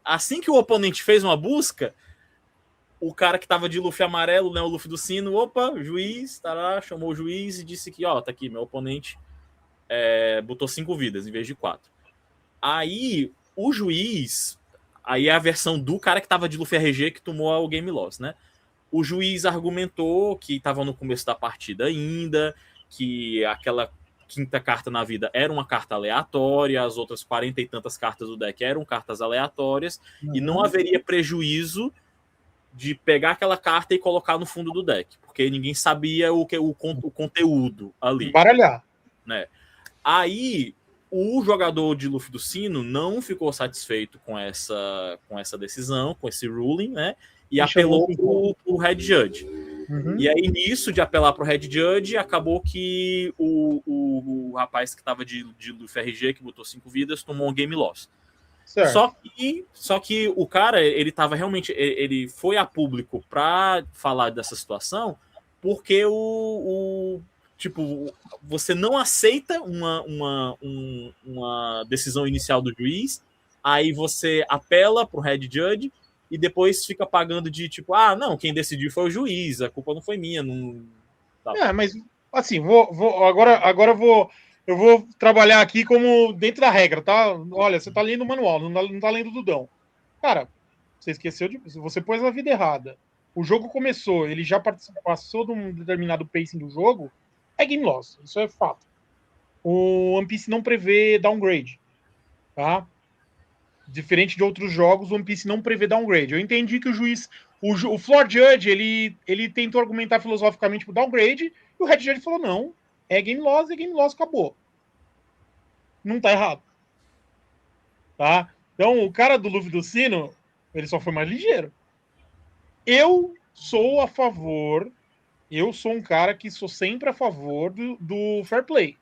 assim que o oponente fez uma busca, o cara que tava de Luffy amarelo, né, o Luffy do Sino, juiz, chamou o juiz e disse que, tá aqui, meu oponente botou 5 vidas em vez de 4. Aí o juiz, aí é a versão do cara que tava de Luffy RG que tomou o game loss, né? o juiz argumentou que estava no começo da partida ainda, que aquela quinta carta na vida era uma carta aleatória, as outras 40 e tantas cartas do deck eram cartas aleatórias, e não haveria prejuízo de pegar aquela carta e colocar no fundo do deck, porque ninguém sabia o conteúdo ali. Baralhar. Né? Aí, o jogador de Luffy do Sino não ficou satisfeito com essa decisão, com esse ruling, né? E apelou pro Red Judge. Uhum. E aí, nisso de apelar pro Red Judge, acabou que o rapaz que tava de Luffy RG, que botou 5 vidas, tomou um game loss. Certo. Só que o cara, ele tava realmente... Ele foi a público pra falar dessa situação, porque tipo, você não aceita uma decisão inicial do juiz, aí você apela pro Red Judge e depois fica pagando de tipo, não, quem decidiu foi o juiz, a culpa não foi minha. Não... Tá. Mas assim, agora eu vou trabalhar aqui como dentro da regra, tá? Olha, você tá lendo o manual, não tá lendo o Dudão. Cara, você esqueceu você pôs a vida errada. O jogo começou, ele já passou de um determinado pacing do jogo, é game loss, isso é fato. O One Piece não prevê downgrade, tá? Diferente de outros jogos, o One Piece não prevê downgrade. Eu entendi que o juiz, o floor judge, ele tentou argumentar filosoficamente pro downgrade, e o head judge falou, não, é game loss, acabou. Não tá errado. Tá? Então, o cara do Luffy do Sino, ele só foi mais ligeiro. Eu sou um cara que sou sempre a favor do fair play.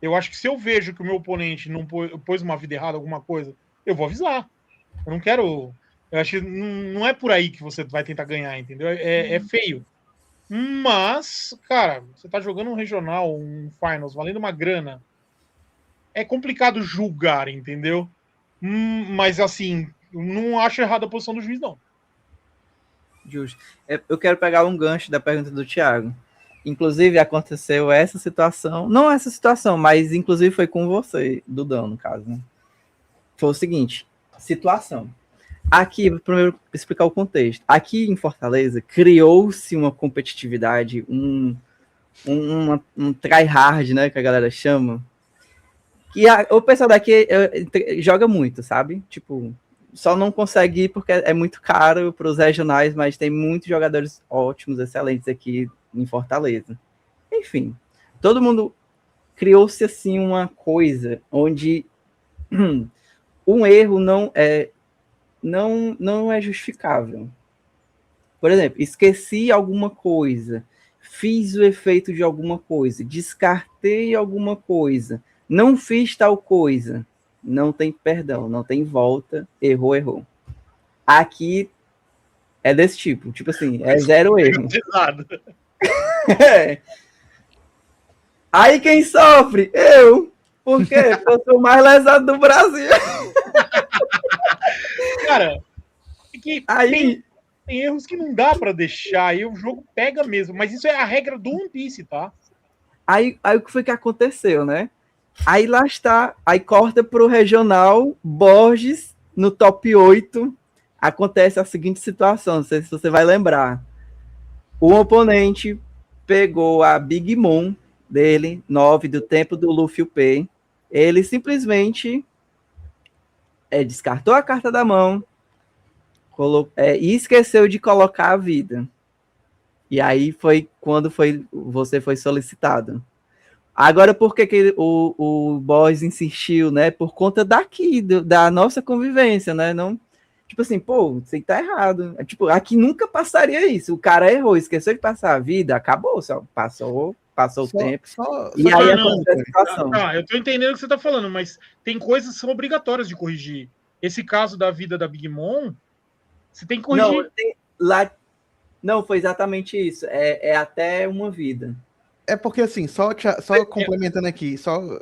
Eu acho que se eu vejo que o meu oponente não pôs uma vida errada, alguma coisa, eu vou avisar. Eu não quero... Eu acho que não é por aí que você vai tentar ganhar, entendeu? É feio. Mas, cara, você tá jogando um regional, um finals, valendo uma grana. É complicado julgar, entendeu? Mas, assim, não acho errada a posição do juiz, não. Justo. Eu quero pegar um gancho da pergunta do Thiago. Inclusive, aconteceu essa situação, não essa situação, mas inclusive foi com você, Dudão, no caso, né? Foi o seguinte, situação. Aqui, primeiro explicar o contexto. Aqui em Fortaleza, criou-se uma competitividade, um try-hard, né, que a galera chama. E o pessoal daqui joga muito, sabe? Tipo, só não consegue ir porque é muito caro para os regionais, mas tem muitos jogadores ótimos, excelentes aqui em Fortaleza. Enfim, todo mundo criou-se assim uma coisa onde um erro não é justificável. Por exemplo, esqueci alguma coisa, fiz o efeito de alguma coisa, descartei alguma coisa, não fiz tal coisa, não tem perdão, não tem volta, errou. Aqui é desse tipo assim, é zero erro. Aí quem sofre? Eu. Por quê? Porque eu sou o mais lesado do Brasil. Cara, tem erros que não dá pra deixar, aí o jogo pega mesmo, mas isso é a regra do One Piece, tá? Aí o que foi que aconteceu, né? Aí lá está, aí corta pro regional, Borges, no top 8, acontece a seguinte situação, não sei se você vai lembrar. O oponente pegou a Big Mom dele, 9 do tempo do Luffy UP, ele simplesmente descartou a carta da mão e esqueceu de colocar a vida. E aí foi quando você foi solicitado. Agora, por que o Boys insistiu, né? Por conta da nossa convivência, né? Não, tipo assim, pô, você tá errado. Tipo, aqui nunca passaria isso. O cara errou, esqueceu de passar a vida, acabou, só passou o tempo. E aí aconteceu a situação. Eu tô entendendo o que você tá falando, mas tem coisas que são obrigatórias de corrigir. Esse caso da vida da Big Mom, você tem que corrigir. Não, foi exatamente isso. É até uma vida. É porque, assim, só complementando aqui, só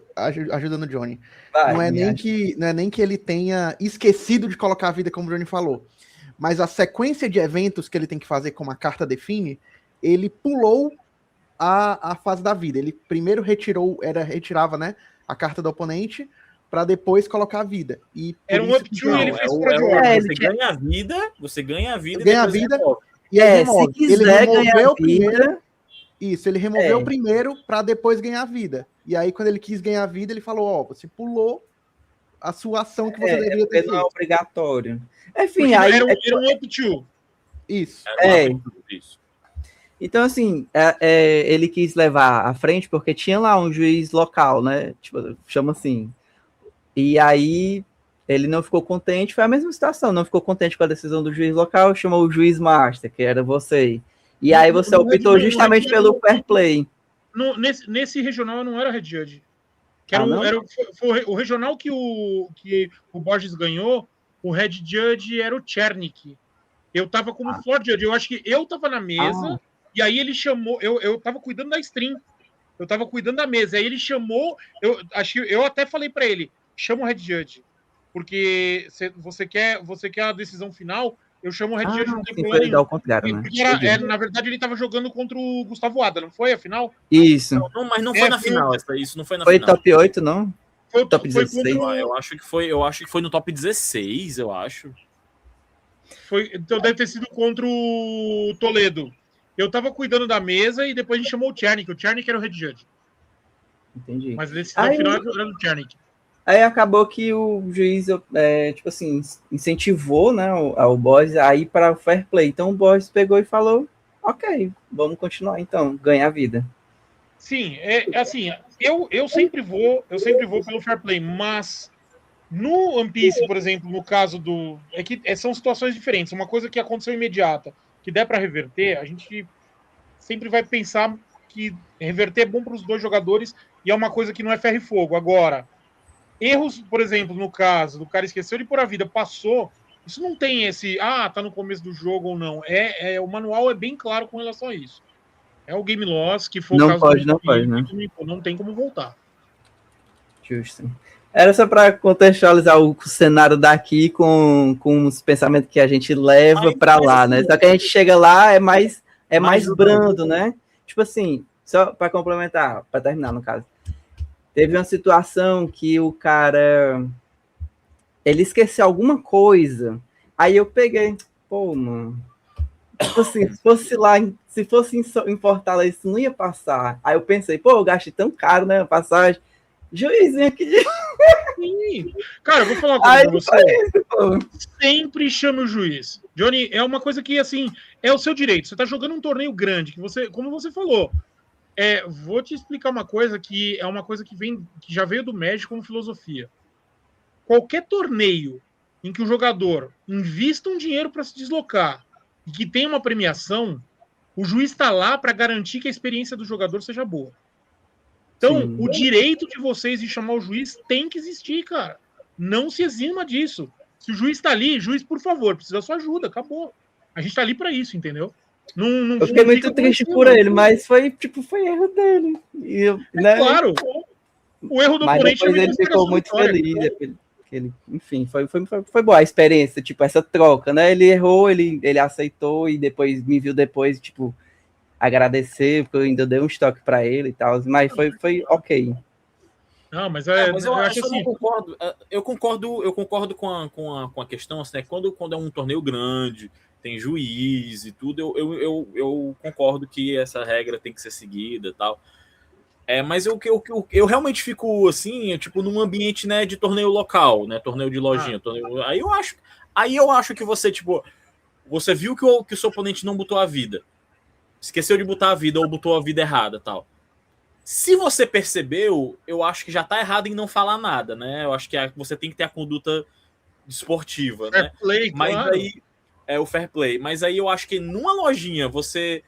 ajudando o Johnny. Não é nem que ele tenha esquecido de colocar a vida, como o Johnny falou. Mas a sequência de eventos que ele tem que fazer, como a carta define, ele pulou a fase da vida. Ele primeiro retirava, né, a carta do oponente, para depois colocar a vida. E era um up-to, ele fez você ganha a vida, ganha a vida. E aí remove. Se quiser Ele removeu ganhar o primeiro. vida, Isso, ele removeu o primeiro para depois ganhar vida. E aí, quando ele quis ganhar vida, ele falou: ó, você pulou a sua ação que você deveria ter porque não é feito. obrigatório. Enfim, Porque aí. era um up to. Isso. Isso. Então, assim, ele quis levar à frente porque tinha lá um juiz local, né? Tipo, chama assim. E aí ele não ficou contente, foi a mesma situação, não ficou contente com a decisão do juiz local, chamou o juiz master, que era você. E aí você optou justamente pelo fair play. Nesse regional não era Red Judge. Que foi o regional que o Borges ganhou, o Red Judge era o Chernik. Eu tava como Floor Judge. Eu acho que eu tava na mesa, e aí ele chamou. Eu tava cuidando da stream. Eu tava cuidando da mesa. Aí ele chamou. Eu até falei para ele: chama o Red Judge. Porque você quer a decisão final, eu chamo o Red Judge, não tem problema nenhum. Ao contrário, né? Na verdade, ele tava jogando contra o Gustavo Ada, não foi a final? Isso. Mas não foi na final. Isso não foi na final. Foi top 8, não? Foi top 16. Eu acho que foi no top 16, eu acho. Então deve ter sido contra o Toledo. Eu tava cuidando da mesa e depois a gente chamou o Chernik. O Chernik era o Red Judge. Entendi. Mas no final era o Chernik. Aí acabou que o juiz, tipo assim, incentivou, né, o Borges a ir para o fair play. Então o Borges pegou e falou: ok, vamos continuar então, ganhar vida. Sim, assim, eu sempre vou pelo fair play, mas no One Piece, por exemplo, no caso do... são situações diferentes. Uma coisa que aconteceu imediata, que der para reverter, a gente sempre vai pensar que reverter é bom para os dois jogadores e é uma coisa que não é ferro e fogo. Agora, erros, por exemplo, no caso do cara esqueceu de pôr a vida, passou, isso não tem esse, tá no começo do jogo ou não. O manual é bem claro com relação a isso. É o game loss, que foi o caso não pode, né? Não tem como voltar. Justo. Era só para contextualizar o cenário daqui com os pensamentos que a gente leva para lá, né? Só que a gente chega lá, é mais brando, né? Tipo assim, só para complementar, para terminar, no caso. Teve uma situação que o cara... ele esqueceu alguma coisa. Aí eu peguei... Pô, mano... Tipo assim, se fosse em Fortaleza, isso não ia passar. Aí eu pensei, pô, eu gastei tão caro, né? A passagem. Juizinho aqui. Sim. Cara, eu vou falar uma coisa pra você. Sempre chame o juiz. Johnny, é uma coisa que, assim, é o seu direito. Você tá jogando um torneio grande, que você, como você falou... vou te explicar uma coisa que é uma coisa que já veio do Magic como filosofia. Qualquer torneio em que o jogador invista um dinheiro para se deslocar e que tem uma premiação, o juiz está lá para garantir que a experiência do jogador seja boa. Então, sim, o direito de vocês de chamar o juiz tem que existir, cara. Não se exima disso. Se o juiz está ali, juiz, por favor, precisa da sua ajuda, acabou. A gente está ali para isso, entendeu? Eu fiquei muito triste por ele, mas foi erro dele. Né? Claro. O erro do oponente... Mas depois ele ficou muito feliz. Enfim, foi boa a experiência, tipo, essa troca, né? Ele errou, ele aceitou e depois me viu depois, tipo, agradecer, porque eu ainda dei um estoque para ele e tal, mas foi ok. Não, mas eu acho assim... Eu concordo com a questão, assim, né? Quando é um torneio grande, tem juiz e tudo, eu concordo que essa regra tem que ser seguida e tal. Mas eu realmente fico assim, tipo, num ambiente, né, de torneio local, né? Torneio de lojinha. Aí eu acho que você, tipo, você viu que o seu oponente não botou a vida. Esqueceu de botar a vida ou botou a vida errada, tal. Se você percebeu, eu acho que já tá errado em não falar nada, né? Eu acho que você tem que ter a conduta esportiva, né? Play, mas claro. aí o fair play. Mas aí eu acho que numa lojinha você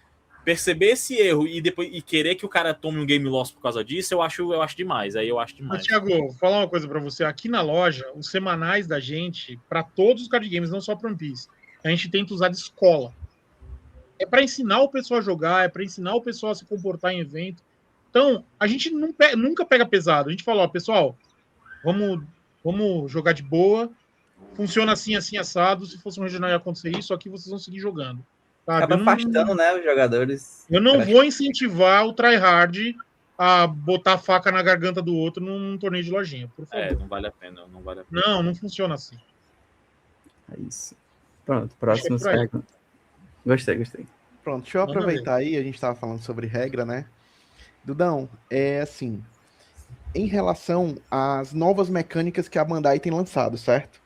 perceber esse erro e querer que o cara tome um game loss por causa disso, eu acho demais. Aí eu acho demais. Thiago, vou falar uma coisa para você. Aqui na loja, os semanais da gente, para todos os card games, não só para One Piece, a gente tenta usar de escola. É para ensinar o pessoal a jogar, é para ensinar o pessoal a se comportar em evento. Então, a gente nunca pega pesado. A gente fala, ó, pessoal, vamos jogar de boa. Funciona assim, assim, assado. Se fosse um regional ia acontecer isso, aqui vocês vão seguir jogando. Sabe? Acaba afastando, né, os jogadores. Eu não vou incentivar o tryhard a botar a faca na garganta do outro num torneio de lojinha, por favor. Não vale a pena, não vale a pena. Não funciona assim. É isso. Pronto, próxima pergunta. Gostei, gostei. Pronto, deixa eu aproveitar aí, a gente estava falando sobre regra, né? Dudão, é assim, em relação às novas mecânicas que a Bandai tem lançado, certo?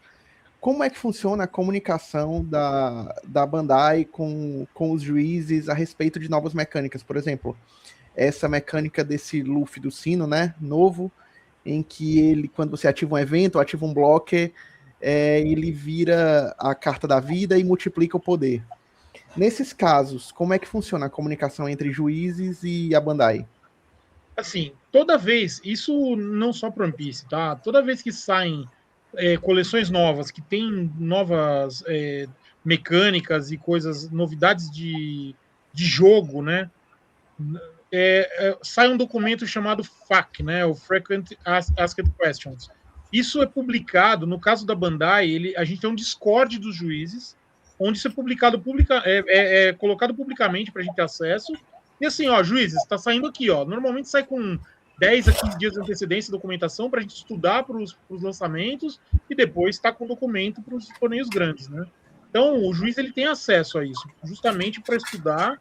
Como é que funciona a comunicação da Bandai com os juízes a respeito de novas mecânicas? Por exemplo, essa mecânica desse Luffy do sino, né? Novo, em que ele, quando você ativa um evento, ativa um blocker, ele vira a carta da vida e multiplica o poder. Nesses casos, como é que funciona a comunicação entre juízes e a Bandai? Assim, toda vez, isso não só para One Piece, tá? Toda vez que saem coleções novas, que tem novas mecânicas e coisas, novidades de jogo, né? Sai um documento chamado FAQ, né? O Frequent Asked Questions. Isso é publicado, no caso da Bandai, a gente tem um Discord dos juízes, onde isso é publicado colocado publicamente para a gente ter acesso. E assim, ó, juízes, está saindo aqui, ó. Normalmente sai com 10 a 15 dias de antecedência de documentação para a gente estudar para os lançamentos e depois está com documento para os torneios grandes, né? Então, o juiz ele tem acesso a isso, justamente para estudar.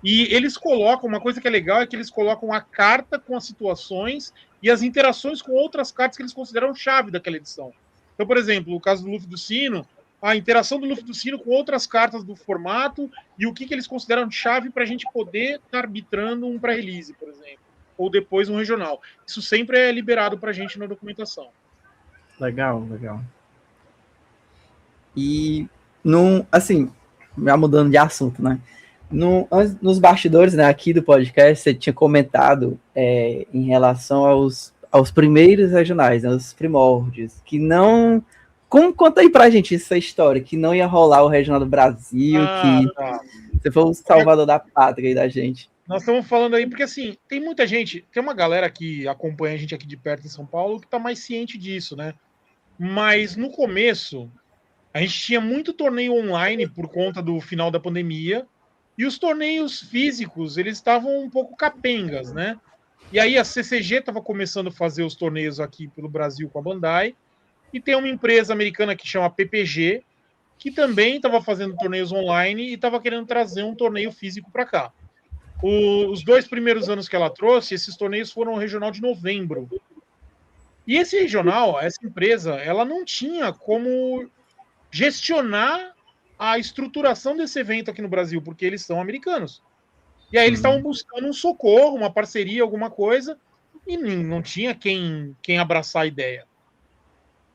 E eles colocam, uma coisa que é legal é que eles colocam a carta com as situações e as interações com outras cartas que eles consideram chave daquela edição. Então, por exemplo, o caso do Luffy do Sino, a interação do Luffy do Sino com outras cartas do formato e o que eles consideram chave para a gente poder estar arbitrando um pré-release, por exemplo, ou depois um regional. Isso sempre é liberado para a gente na documentação. Legal, legal. E, assim, já mudando de assunto, né? Nos bastidores, né, aqui do podcast, você tinha comentado em relação aos primeiros regionais, né, os primórdios, que não... Conta aí pra gente essa história, que não ia rolar o Regional do Brasil, você foi o salvador da pátria aí da gente. Nós estamos falando aí porque, assim, tem muita gente, tem uma galera que acompanha a gente aqui de perto em São Paulo que está mais ciente disso, né? Mas no começo, a gente tinha muito torneio online por conta do final da pandemia e os torneios físicos, eles estavam um pouco capengas, né? E aí a CCG estava começando a fazer os torneios aqui pelo Brasil com a Bandai e tem uma empresa americana que chama PPG, que também estava fazendo torneios online e estava querendo trazer um torneio físico para cá. Os 2 primeiros anos que ela trouxe, esses torneios foram o regional de novembro. E esse regional, essa empresa, ela não tinha como gestionar a estruturação desse evento aqui no Brasil, porque eles são americanos. E aí eles estavam buscando um socorro, uma parceria, alguma coisa, e não tinha quem abraçar a ideia.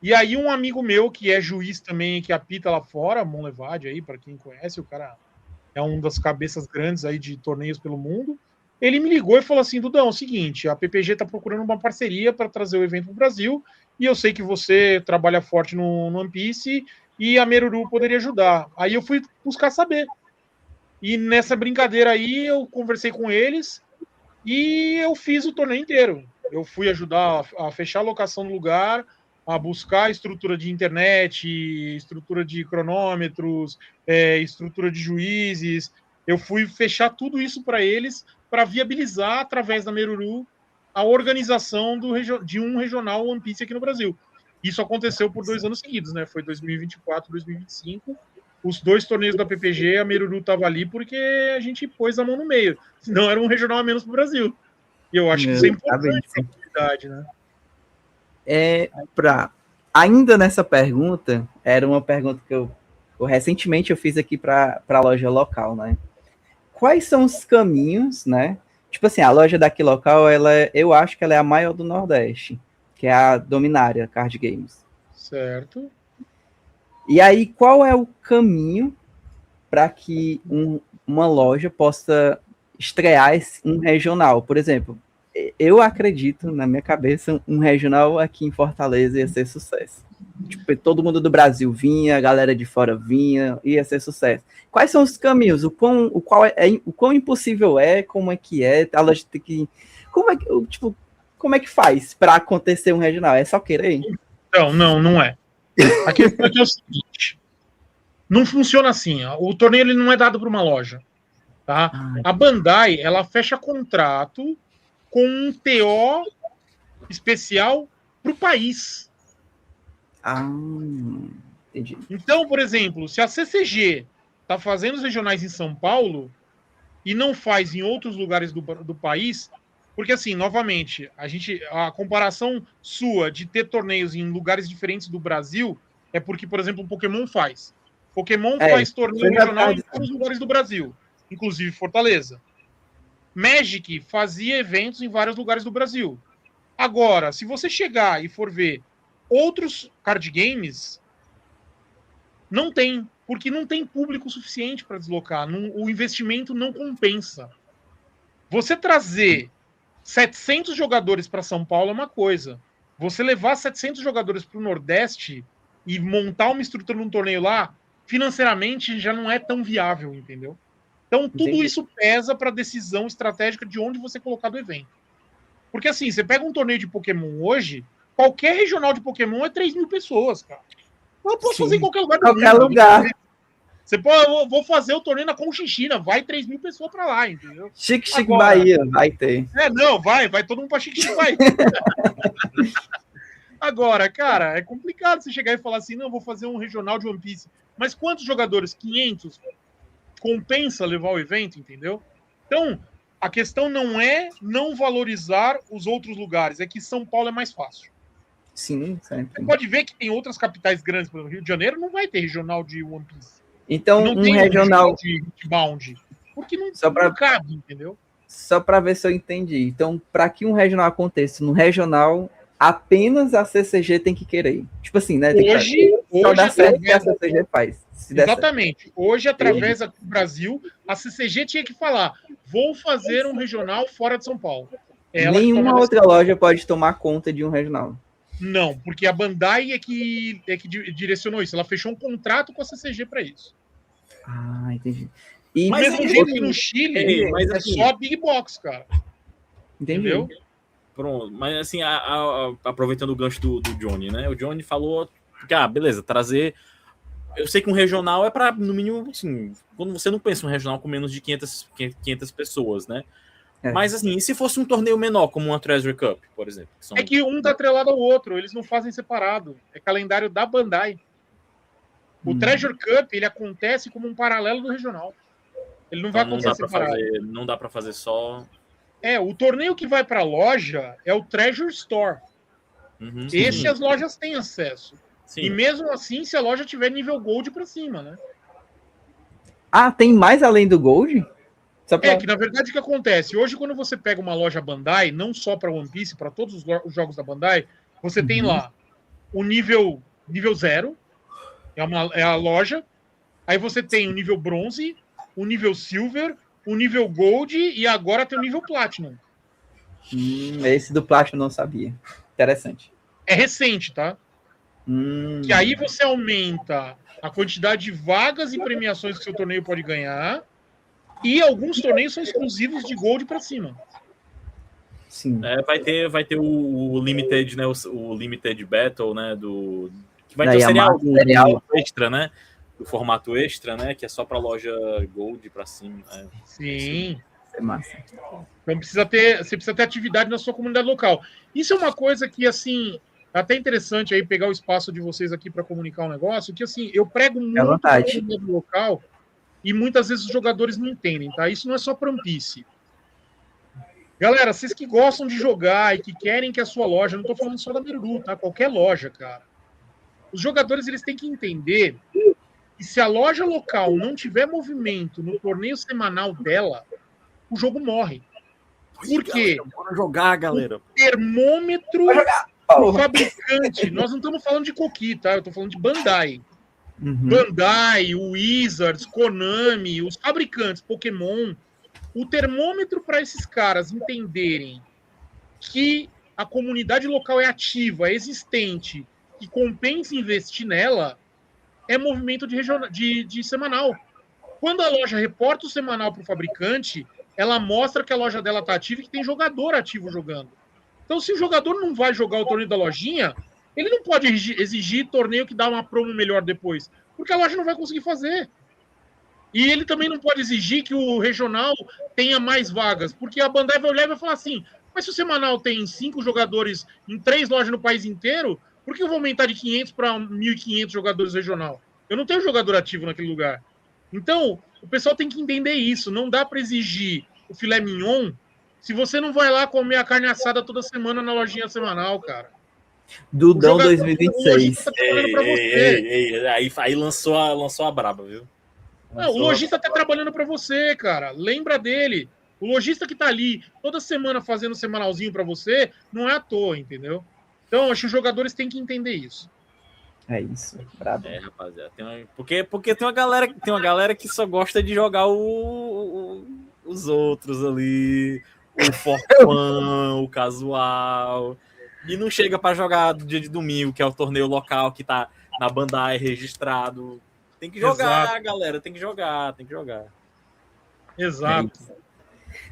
E aí um amigo meu, que é juiz também, que apita lá fora, Monlevade aí, para quem conhece, o cara é um das cabeças grandes aí de torneios pelo mundo, ele me ligou e falou assim, Dudão, é o seguinte, a PPG está procurando uma parceria para trazer o evento para o Brasil, e eu sei que você trabalha forte no One Piece, e a Meruru poderia ajudar. Aí eu fui buscar saber. E nessa brincadeira aí, eu conversei com eles, e eu fiz o torneio inteiro. Eu fui ajudar a fechar a locação do lugar, a buscar estrutura de internet, estrutura de cronômetros, estrutura de juízes. Eu fui fechar tudo isso para eles, para viabilizar, através da Meruru, a organização de um regional One Piece aqui no Brasil. Isso aconteceu por 2 anos seguidos, né? Foi 2024, 2025. Os 2 torneios da PPG, a Meruru estava ali porque a gente pôs a mão no meio. Senão era um regional a menos para o Brasil. E eu acho que isso é importante para a comunidade, né? Ainda nessa pergunta, era uma pergunta que eu recentemente eu fiz aqui para a loja local, né? Quais são os caminhos, né? Tipo assim, a loja daqui local, eu acho que ela é a maior do Nordeste, que é a Dominária Card Games. Certo. E aí, qual é o caminho para que uma loja possa estrear um regional? Por exemplo, eu acredito, na minha cabeça, um regional aqui em Fortaleza ia ser sucesso. Tipo, todo mundo do Brasil vinha, a galera de fora vinha, ia ser sucesso. Quais são os caminhos? O quão impossível é? Como é que é? A loja tem que... Como é que faz para acontecer um regional? É só querer? Não é. A questão é o seguinte, não funciona assim. O torneio ele não é dado para uma loja. Tá? A Bandai, ela fecha contrato com um TO especial para o país. Entendi. Então, por exemplo, se a CCG tá fazendo os regionais em São Paulo e não faz em outros lugares do país, porque assim, novamente, a comparação sua de ter torneios em lugares diferentes do Brasil é porque, por exemplo, o Pokémon faz. Pokémon faz torneio regional em vários lugares do Brasil, inclusive Fortaleza. Magic fazia eventos em vários lugares do Brasil. Agora, se você chegar e for ver outros card games, não tem, porque não tem público suficiente para deslocar. O investimento não compensa. Você trazer 700 jogadores para São Paulo é uma coisa. Você levar 700 jogadores para o Nordeste e montar uma estrutura num torneio lá, financeiramente já não é tão viável, entendeu? Então tudo isso pesa para a decisão estratégica de onde você colocar do evento. Porque assim, você pega um torneio de Pokémon hoje, qualquer regional de Pokémon é 3 mil pessoas, cara. Eu posso fazer em qualquer lugar do mundo. Você pode, eu vou fazer o torneio na Conchinchina, vai 3 mil pessoas pra lá, entendeu? Chique Bahia, vai ter. Não, vai todo mundo pra Chique Bahia. Agora, cara, é complicado você chegar e falar assim, não, vou fazer um regional de One Piece. Mas quantos jogadores? 500? Compensa levar o evento, entendeu? Então, a questão não é não valorizar os outros lugares, é que São Paulo é mais fácil. Sim, sempre. Você pode ver que tem outras capitais grandes, por exemplo, Rio de Janeiro não vai ter regional de One Piece. Então, não um tem regional de Hitbound, porque não cabe, entendeu? Só para ver se eu entendi. Então, para que um regional aconteça, no regional, apenas a CCG tem que querer. Tipo assim, né? Hoje só dá certo que a CCG faz. Exatamente. Hoje, através do Brasil, a CCG tinha que falar: vou fazer um regional fora de São Paulo. Nenhuma outra loja pode tomar conta de um regional. Não, porque a Bandai é que direcionou isso. Ela fechou um contrato com a CCG para isso. Ah, entendi. E mas mesmo jeito que no Chile é assim, só Big Box, cara. Entendeu? Pronto, mas assim, aproveitando o gancho do Johnny, né? O Johnny falou que, beleza, trazer... Eu sei que um regional é para, no mínimo, assim, quando você não pensa um regional com menos de 500 pessoas, né? Mas assim, e se fosse um torneio menor, como uma Treasure Cup, por exemplo? É que um tá atrelado ao outro, eles não fazem separado. É calendário da Bandai. O Treasure Cup, ele acontece como um paralelo do regional. Ele não vai acontecer separado. Não dá para fazer só... O torneio que vai para a loja é o Treasure Store. Esse as lojas têm acesso. Sim. E mesmo assim, se a loja tiver nível Gold para cima, né? Tem mais além do Gold? Que na verdade o que acontece? Hoje, quando você pega uma loja Bandai, não só para One Piece, para todos os jogos da Bandai, você tem lá o nível 0, é a loja. Aí você tem o nível bronze, o nível silver, o nível gold e agora tem o nível platinum. Esse do platinum não sabia. Interessante. É recente, tá? Que aí você aumenta a quantidade de vagas e premiações que seu torneio pode ganhar. E alguns torneios são exclusivos de Gold para cima. Sim. Vai ter o Limited, né? O Limited Battle, né? Que vai ter o serial extra, né? O formato extra, né? Que é só para loja Gold para cima. Sim. É massa. Então você precisa ter atividade na sua comunidade local. Isso é uma coisa que, assim, é até interessante aí pegar o espaço de vocês aqui para comunicar um negócio, que assim, eu prego muito na comunidade local. E muitas vezes os jogadores não entendem, tá? Isso não é só prampice. Galera, vocês que gostam de jogar e que querem que a sua loja, não tô falando só da Meru, tá? Qualquer loja, cara. Os jogadores, eles têm que entender que se a loja local não tiver movimento no torneio semanal dela, o jogo morre. Por quê? Bora jogar, galera. O termômetro do fabricante, nós não estamos falando de Coqui, tá? Eu tô falando de Bandai. Bandai, Wizards, Konami, os fabricantes, Pokémon, o termômetro para esses caras entenderem que a comunidade local é ativa, é existente, e compensa investir nela, é movimento de semanal. Quando a loja reporta o semanal para o fabricante, ela mostra que a loja dela está ativa e que tem jogador ativo jogando. Então, se o jogador não vai jogar o torneio da lojinha, ele não pode exigir torneio que dá uma promo melhor depois, porque a loja não vai conseguir fazer. E ele também não pode exigir que o regional tenha mais vagas, porque a Bandai vai olhar e vai falar assim, mas se o semanal tem 5 jogadores em 3 lojas no país inteiro, por que eu vou aumentar de 500 para 1.500 jogadores regional? Eu não tenho jogador ativo naquele lugar. Então, o pessoal tem que entender isso. Não dá para exigir o filé mignon se você não vai lá comer a carne assada toda semana na lojinha semanal, cara. Dudão O 2026. tá trabalhando para você. Aí lançou a braba, viu? Não, o lojista tá trabalhando para você, cara. Lembra dele. O lojista que tá ali toda semana fazendo um semanalzinho para você, não é à toa, entendeu? Então, acho que os jogadores têm que entender isso. É isso, brabo. Rapaziada. Porque tem uma galera que só gosta de jogar os outros ali, o forfão, o casual, e não chega para jogar do dia de domingo, que é o torneio local que tá na Bandai registrado. Tem que jogar, Exato. galera, tem que jogar. Exato.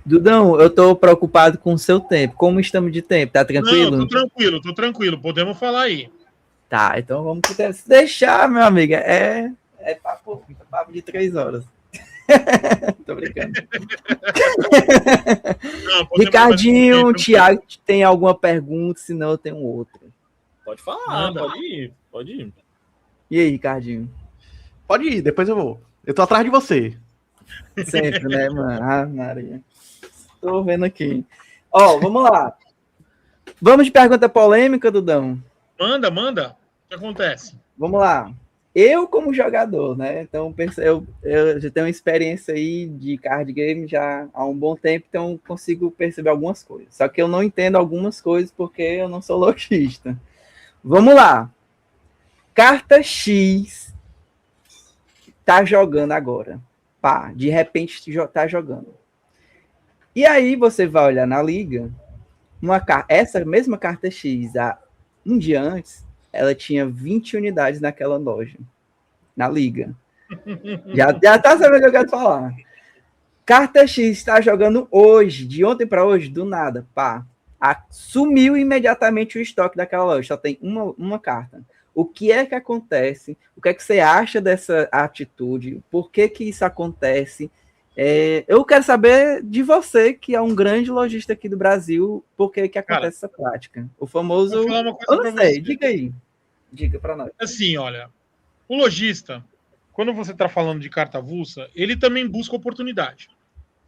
Dudão, eu tô preocupado com o seu tempo. Como estamos de tempo? Tá tranquilo? Não, tô tranquilo. Podemos falar aí. Tá, então vamos deixar, meu amigo. É papo de 3 horas. Tô brincando. Não, Ricardinho, Thiago, tem alguma pergunta? Senão eu tenho outra. Pode falar, Manda. pode ir. E aí, Ricardinho? Pode ir, depois eu vou. Eu tô atrás de você. Sempre, né, mano? Ah, Maria. Tô vendo aqui. Ó, vamos lá. Vamos de pergunta polêmica, Dudão? Manda. O que acontece? Vamos lá. Eu, como jogador, né? Então, eu já tenho uma experiência aí de card game já há um bom tempo, então consigo perceber algumas coisas. Só que eu não entendo algumas coisas porque eu não sou lojista. Vamos lá. Carta X tá jogando agora. Pá, de repente tá jogando. E aí você vai olhar na liga, essa mesma carta X, há um dia antes, ela tinha 20 unidades naquela loja, na liga. Já tá sabendo o que eu quero falar. Carta X está jogando hoje, de ontem para hoje, do nada, pá. Sumiu imediatamente o estoque daquela loja, só tem uma carta. O que é que acontece? O que é que você acha dessa atitude? Por que isso acontece? Eu quero saber de você, que é um grande lojista aqui do Brasil, por que acontece essa prática? O famoso... Vou falar uma coisa Eu não pra sei, você. diga aí. Diga para nós. Assim, olha, o lojista, quando você está falando de carta avulsa, ele também busca oportunidade.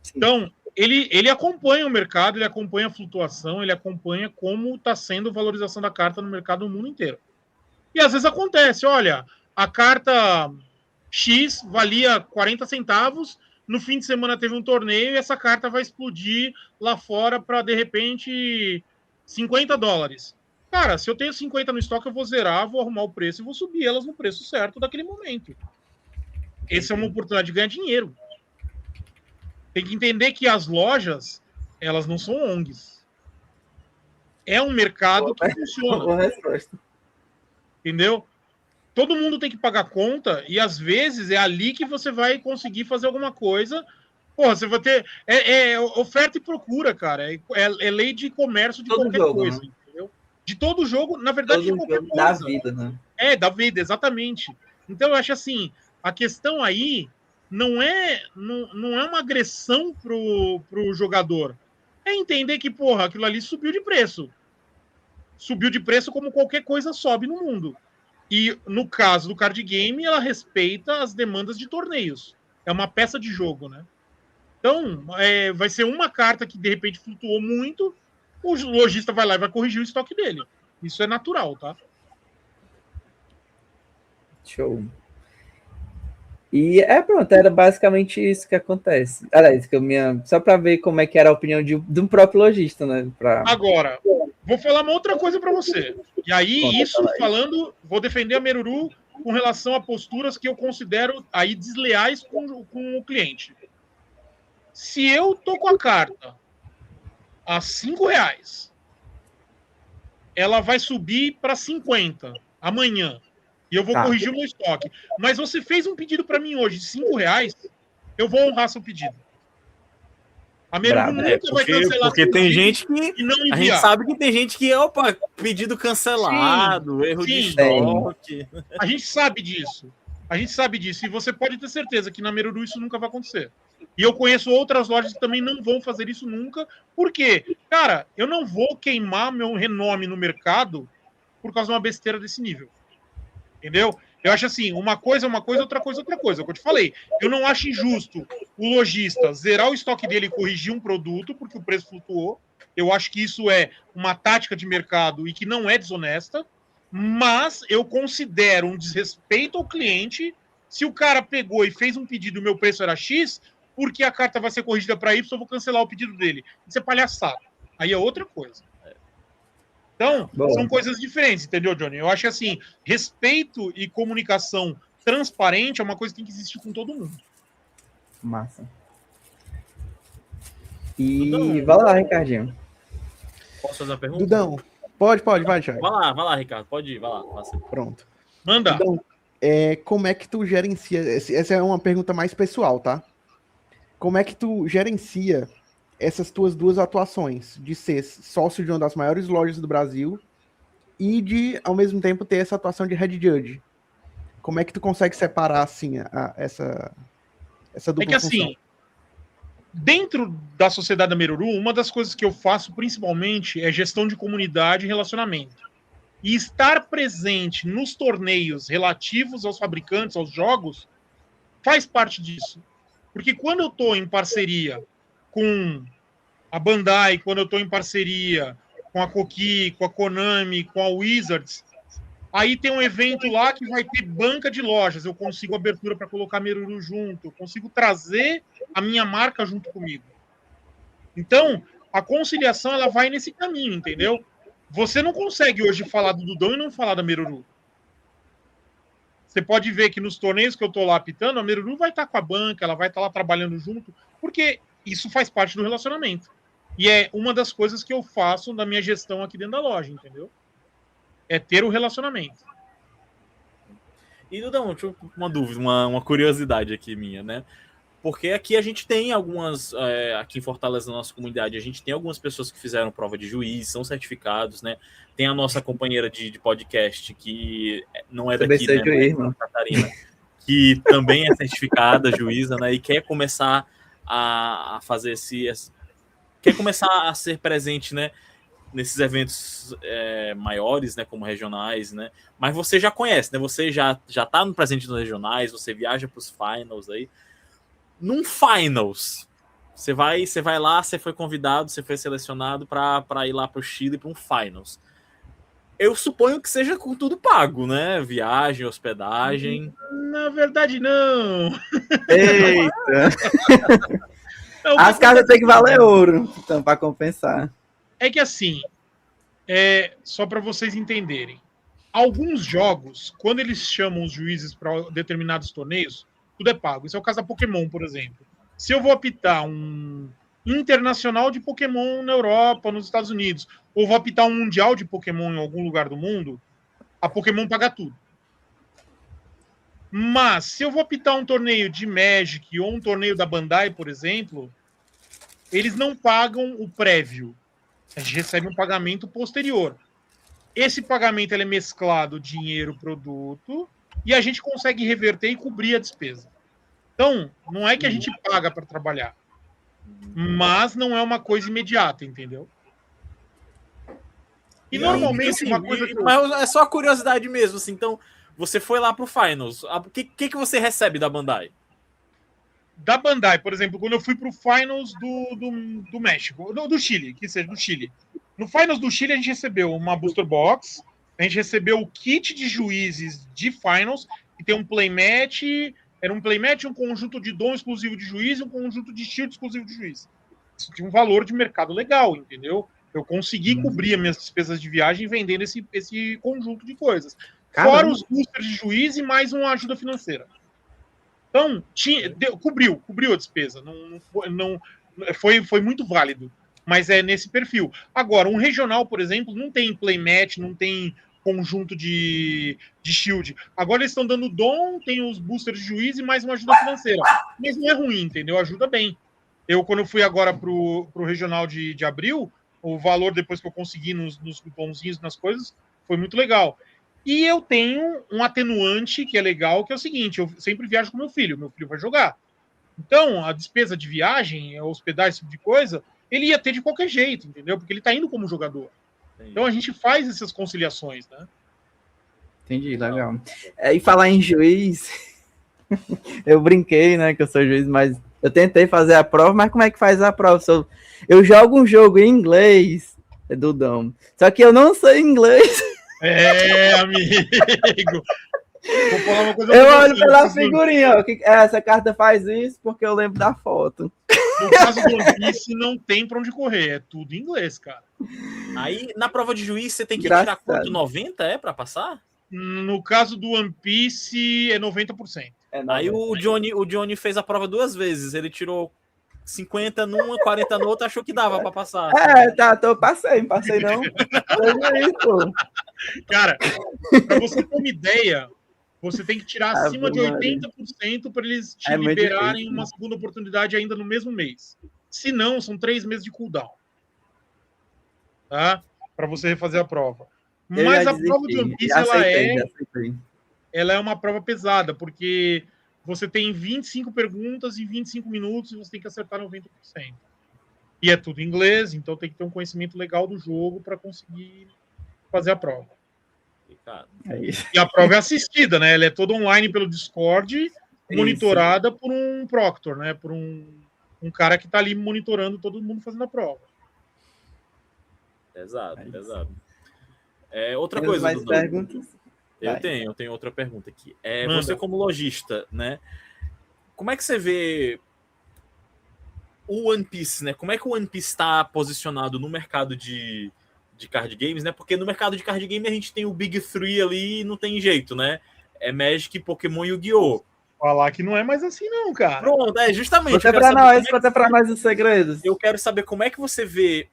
Sim. Então, ele acompanha o mercado, ele acompanha a flutuação, ele acompanha como está sendo a valorização da carta no mercado no mundo inteiro. E às vezes acontece, olha, a carta X valia 40 centavos, no fim de semana teve um torneio e essa carta vai explodir lá fora para, de repente, $50. Cara, se eu tenho 50 no estoque, eu vou zerar, vou arrumar o preço e vou subir elas no preço certo daquele momento. Essa é uma oportunidade de ganhar dinheiro. Tem que entender que as lojas, elas não são ONGs. É um mercado que funciona. Boa resposta. Entendeu? Todo mundo tem que pagar conta e às vezes é ali que você vai conseguir fazer alguma coisa. Porra, você vai ter... É oferta e procura, cara. É lei de comércio de todo qualquer jogo, coisa, né? Entendeu? De todo jogo, na verdade, Todo de qualquer jogo coisa. da vida, né? Da vida, exatamente. Então, eu acho assim, a questão aí não é uma agressão pro jogador. É entender que, porra, aquilo ali subiu de preço. Subiu de preço como qualquer coisa sobe no mundo. E, no caso do card game, ela respeita as demandas de torneios. É uma peça de jogo, né? Então, vai ser uma carta que, de repente, flutuou muito, o lojista vai lá e vai corrigir o estoque dele. Isso é natural, tá? Show. E pronto, era basicamente isso que acontece. Aliás, só para ver como é que era a opinião de um próprio lojista, né? Agora, vou falar uma outra coisa para você. E aí, vou defender a Meruru com relação a posturas que eu considero aí desleais com o cliente. Se eu tô com a carta a R$5, ela vai subir para 50 amanhã. E eu vou corrigir o meu estoque. Mas você fez um pedido para mim hoje de R$5, eu vou honrar seu pedido. A Meruru nunca vai cancelar. Porque tem gente que não a gente sabe que tem gente que, pedido cancelado, erro de estoque. A gente sabe disso. E você pode ter certeza que na Meruru isso nunca vai acontecer. E eu conheço outras lojas que também não vão fazer isso nunca. Por quê? Cara, eu não vou queimar meu renome no mercado por causa de uma besteira desse nível. Entendeu? Eu acho assim, uma coisa é uma coisa, outra coisa é outra coisa. É o que eu te falei. Eu não acho injusto o lojista zerar o estoque dele e corrigir um produto porque o preço flutuou. Eu acho que isso é uma tática de mercado e que não é desonesta, mas eu considero um desrespeito ao cliente se o cara pegou e fez um pedido e o meu preço era X, porque a carta vai ser corrigida para Y, eu vou cancelar o pedido dele. Isso é palhaçada. Aí é outra coisa. Então, são coisas diferentes, entendeu, Johnny? Eu acho que, assim, respeito e comunicação transparente é uma coisa que tem que existir com todo mundo. Massa. E vai lá, Ricardinho. Posso fazer uma pergunta? Dudão, pode, vai, Thiago. Vai lá, Ricardo, pode ir, vai lá. Pronto. Manda. Dudão, como é que tu gerencia? Essa é uma pergunta mais pessoal, tá? Como é que tu gerencia essas tuas duas atuações, de ser sócio de uma das maiores lojas do Brasil e de, ao mesmo tempo, ter essa atuação de head judge? Como é que tu consegue separar, assim, essa dupla função? É que, assim, dentro da Sociedade da Meruru, uma das coisas que eu faço, principalmente, é gestão de comunidade e relacionamento. E estar presente nos torneios relativos aos fabricantes, aos jogos, faz parte disso. Porque quando eu estou em parceria com a Bandai, quando eu estou em parceria com a Koki, com a Konami, com a Wizards, aí tem um evento lá que vai ter banca de lojas, eu consigo abertura para colocar Meruru junto, eu consigo trazer a minha marca junto comigo. Então, a conciliação ela vai nesse caminho, entendeu? Você não consegue hoje falar do Dudão e não falar da Meruru. Você pode ver que nos torneios que eu estou lá apitando, a Meruru vai estar com a banca, ela vai estar lá trabalhando junto, porque isso faz parte do relacionamento. E é uma das coisas que eu faço na minha gestão aqui dentro da loja, entendeu? É ter o relacionamento. E, Dudão, deixa eu uma dúvida, uma curiosidade aqui minha, né? Porque aqui a gente tem algumas, aqui em Fortaleza, na nossa comunidade, a gente tem algumas pessoas que fizeram prova de juiz, são certificados, né? Tem a nossa companheira de podcast, que não é daqui, né? Juiz, Santa Catarina, que também é certificada juíza, né? E quer começar a fazer quer começar a ser presente, né? Nesses eventos maiores, né? Como regionais, né? Mas você já conhece, né? Você já tá no presente nos regionais, você viaja para os finals aí. Num finals, você vai lá, você foi convidado, você foi selecionado para ir lá para o Chile para um finals. Eu suponho que seja com tudo pago, né? Viagem, hospedagem. Na verdade, não. Eita! As casas têm que valer ouro, então, para compensar. É que assim, só para vocês entenderem, alguns jogos, quando eles chamam os juízes para determinados torneios, tudo é pago. Isso é o caso da Pokémon, por exemplo. Se eu vou apitar um internacional de Pokémon na Europa, nos Estados Unidos, ou vou apitar um mundial de Pokémon em algum lugar do mundo, a Pokémon paga tudo. Mas, se eu vou apitar um torneio de Magic ou um torneio da Bandai, por exemplo, eles não pagam o prévio. A gente recebe um pagamento posterior. Esse pagamento ele é mesclado dinheiro, produto, e a gente consegue reverter e cobrir a despesa. Então, não é que a gente paga para trabalhar, mas não é uma coisa imediata, entendeu? E normalmente assim, uma coisa mas é só curiosidade mesmo, assim. Então, você foi lá pro Finals. O que você recebe da Bandai? Da Bandai, por exemplo, quando eu fui pro Finals do México, do Chile, que seja do Chile. No Finals do Chile, a gente recebeu uma Booster Box, a gente recebeu o kit de juízes de Finals, que tem um playmatch, era um playmatch, um conjunto de dom exclusivo de juiz e um conjunto de shield exclusivo de juiz. Isso tinha um valor de mercado legal, entendeu? Eu consegui cobrir as minhas despesas de viagem vendendo esse conjunto de coisas. Caramba. Fora os boosters de juiz e mais uma ajuda financeira. Então, cobriu a despesa. Foi muito válido. Mas é nesse perfil. Agora, um regional, por exemplo, não tem playmatch, não tem conjunto de shield. Agora eles estão dando dom, tem os boosters de juiz e mais uma ajuda financeira. Mas não é ruim, entendeu? Ajuda bem. Quando eu fui agora pro regional de abril, o valor depois que eu consegui nos cupomzinhos, nas coisas, foi muito legal. E eu tenho um atenuante que é legal, que é o seguinte, eu sempre viajo com meu filho vai jogar. Então, a despesa de viagem, hospedagem, esse tipo de coisa, ele ia ter de qualquer jeito, entendeu? Porque ele tá indo como jogador. Então, a gente faz essas conciliações, né? Entendi, legal. E falar em juiz, eu brinquei, né, que eu sou juiz, mas eu tentei fazer a prova, mas como é que faz a prova? Eu jogo um jogo em inglês, Dudão, só que eu não sei inglês. Amigo. Vou falar uma coisa Eu pra olho você, pela figurinha, ó, essa carta faz isso porque eu lembro da foto. No caso do One Piece, não tem pra onde correr, é tudo em inglês, cara. Aí, na prova de juiz, você tem que tirar quanto? 90 pra passar? No caso do One Piece, é 90%. Aí o Johnny fez a prova 2 vezes. Ele tirou 50 numa, 40 na outra, achou que dava pra passar. Passei não. Cara, pra você ter uma ideia, você tem que tirar acima de 80% para eles te liberarem uma segunda oportunidade ainda no mesmo mês. Se não, são 3 meses de cooldown. Tá? Para você refazer a prova. Mas a prova de One Piece, ela é uma prova pesada, porque você tem 25 perguntas em 25 minutos e você tem que acertar 90%. E é tudo em inglês, então tem que ter um conhecimento legal do jogo para conseguir fazer a prova. E a prova é assistida, né? Ela é toda online pelo Discord, monitorada por um proctor, né? Por um cara que está ali monitorando todo mundo fazendo a prova. Exato. Outra coisa, mais perguntas? Eu tenho outra pergunta aqui. Você como lojista, né? Como é que você vê o One Piece, né? Como é que o One Piece está posicionado no mercado de card games, né? Porque no mercado de card game a gente tem o Big Three ali e não tem jeito, né? É Magic, Pokémon e Yu-Gi-Oh! Falar que não é mais assim não, cara. Pronto, justamente. Conta pra nós os segredos. Eu quero saber como é que você vê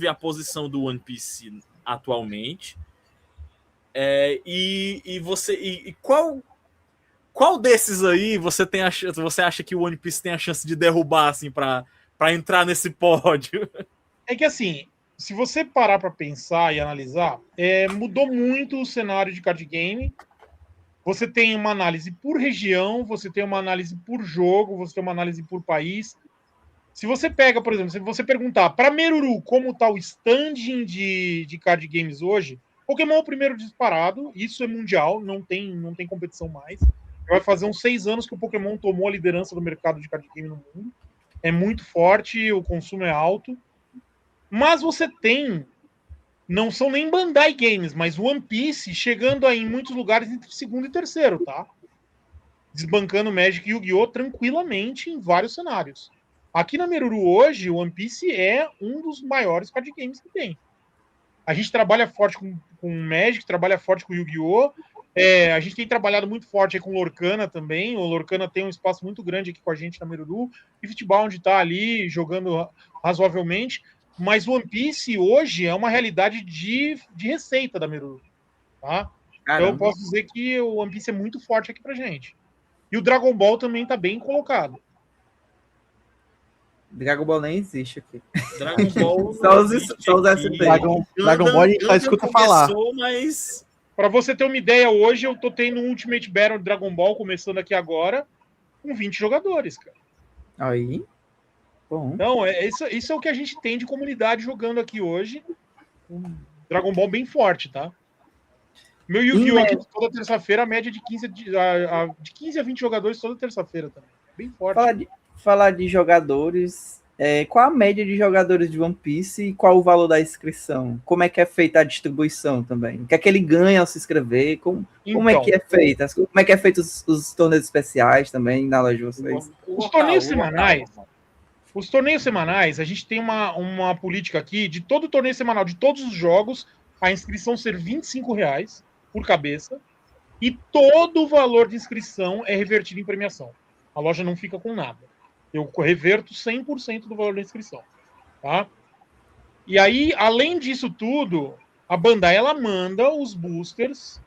a posição do One Piece atualmente. Qual desses aí você acha que o One Piece tem a chance de derrubar assim para entrar nesse pódio? É que assim, se você parar para pensar e analisar, mudou muito o cenário de card game. Você tem uma análise por região, você tem uma análise por jogo, você tem uma análise por país. Se você pega, por exemplo, se você perguntar para Meruru como está o standing de card games hoje, Pokémon é o primeiro disparado, isso é mundial, não tem competição mais. Vai fazer uns 6 anos que o Pokémon tomou a liderança do mercado de card game no mundo. É muito forte, o consumo é alto. Mas você tem, não são nem Bandai Games, mas One Piece chegando aí em muitos lugares entre segundo e terceiro, tá? Desbancando Magic e Yu-Gi-Oh! Tranquilamente em vários cenários. Aqui na Meruru hoje, o One Piece é um dos maiores card games que tem. A gente trabalha forte com Magic, trabalha forte com Yu-Gi-Oh! A gente tem trabalhado muito forte aí com Lorcana também. O Lorcana tem um espaço muito grande aqui com a gente na Meruru. E Futebol, onde está ali, jogando razoavelmente. Mas o One Piece hoje é uma realidade de receita da Meruru. Tá? Então eu posso dizer que o One Piece é muito forte aqui pra gente. E o Dragon Ball também está bem colocado. Dragon Ball nem existe aqui. Dragon Ball só os SP. Dragon Ball a gente só escuta falar. Mas... Para você ter uma ideia, hoje eu tô tendo um Ultimate Battle de Dragon Ball começando aqui agora com 20 jogadores, cara. Aí. Bom. Então, isso é o que a gente tem de comunidade jogando aqui hoje. Um Dragon Ball bem forte, tá? Meu Yu-Gi-Oh! Aqui toda terça-feira, a média de 15 a 20 jogadores toda terça-feira também. Bem forte. Falar de jogadores, qual a média de jogadores de One Piece e qual o valor da inscrição? Como é que é feita a distribuição também? O que é que ele ganha ao se inscrever? Como é que é feita? Como é que é feito os torneios especiais também na loja de vocês? Os torneios semanais, a gente tem uma política aqui de todo torneio semanal, de todos os jogos, a inscrição ser R$25 por cabeça e todo o valor de inscrição é revertido em premiação. A loja não fica com nada. Eu reverto 100% do valor da inscrição. Tá? E aí, além disso tudo, a Bandai ela manda os boosters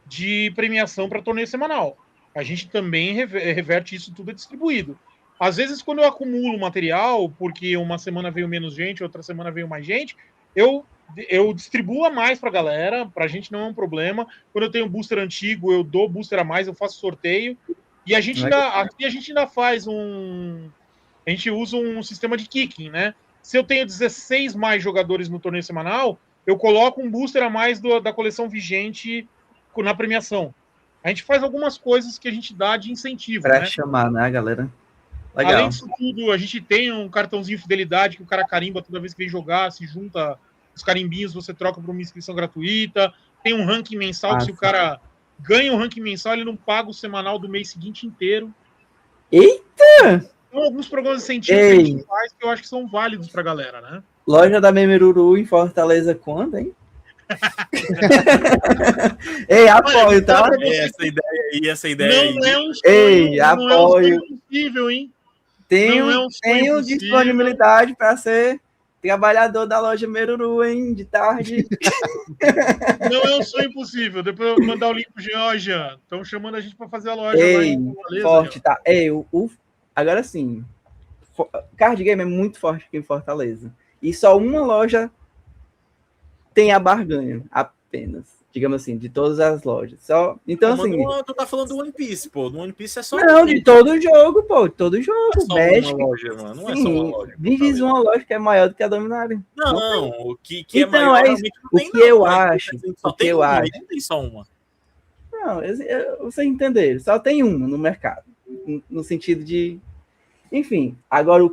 de premiação para torneio semanal. A gente também reverte isso tudo distribuído. Às vezes, quando eu acumulo material, porque uma semana veio menos gente, outra semana veio mais gente, eu distribuo a mais para a galera, para a gente não é um problema. Quando eu tenho booster antigo, eu dou booster a mais, eu faço sorteio. E a gente ainda faz a gente usa um sistema de kicking, né? Se eu tenho 16 mais jogadores no torneio semanal, eu coloco um booster a mais da coleção vigente na premiação. A gente faz algumas coisas que a gente dá de incentivo, Pra né? chamar, né, galera? Legal. Além disso tudo, a gente tem um cartãozinho fidelidade que o cara carimba toda vez que vem jogar, se junta os carimbinhos, você troca por uma inscrição gratuita. Tem um ranking mensal que se o cara ganha um ranking mensal, ele não paga o semanal do mês seguinte inteiro. Eita! Então, alguns programas de incentivo que a gente faz que eu acho que são válidos pra galera, né? Loja da Memeruru em Fortaleza quando, hein? Ei, apoio, tá? Essa ideia não aí. É um sonho, Ei, não apoio. É um sonho impossível, hein? Tenho possível. disponibilidade para ser trabalhador da loja Meruru, hein? De tarde. Não é um sonho impossível. Depois eu vou mandar o link pro Jean. Estão chamando a gente para fazer a loja lá Ei, em Fortaleza, forte, Jean. tá? Ei, agora sim. Card Game é muito forte aqui em Fortaleza. E só uma loja tem a barganha, apenas. Digamos assim, de todas as lojas. Então, assim... Tu tá falando do One Piece, pô. Do One Piece é só... Não, de todo jogo, pô. De todo jogo. Não é só uma loja, mano. Não é só uma loja. Diz uma loja que é maior do que a Dominária. Não, o que então, é maior... O que eu acho. Só tem uma, não tem só uma. Não, você entender. Só tem uma no mercado. No sentido de... Enfim, agora,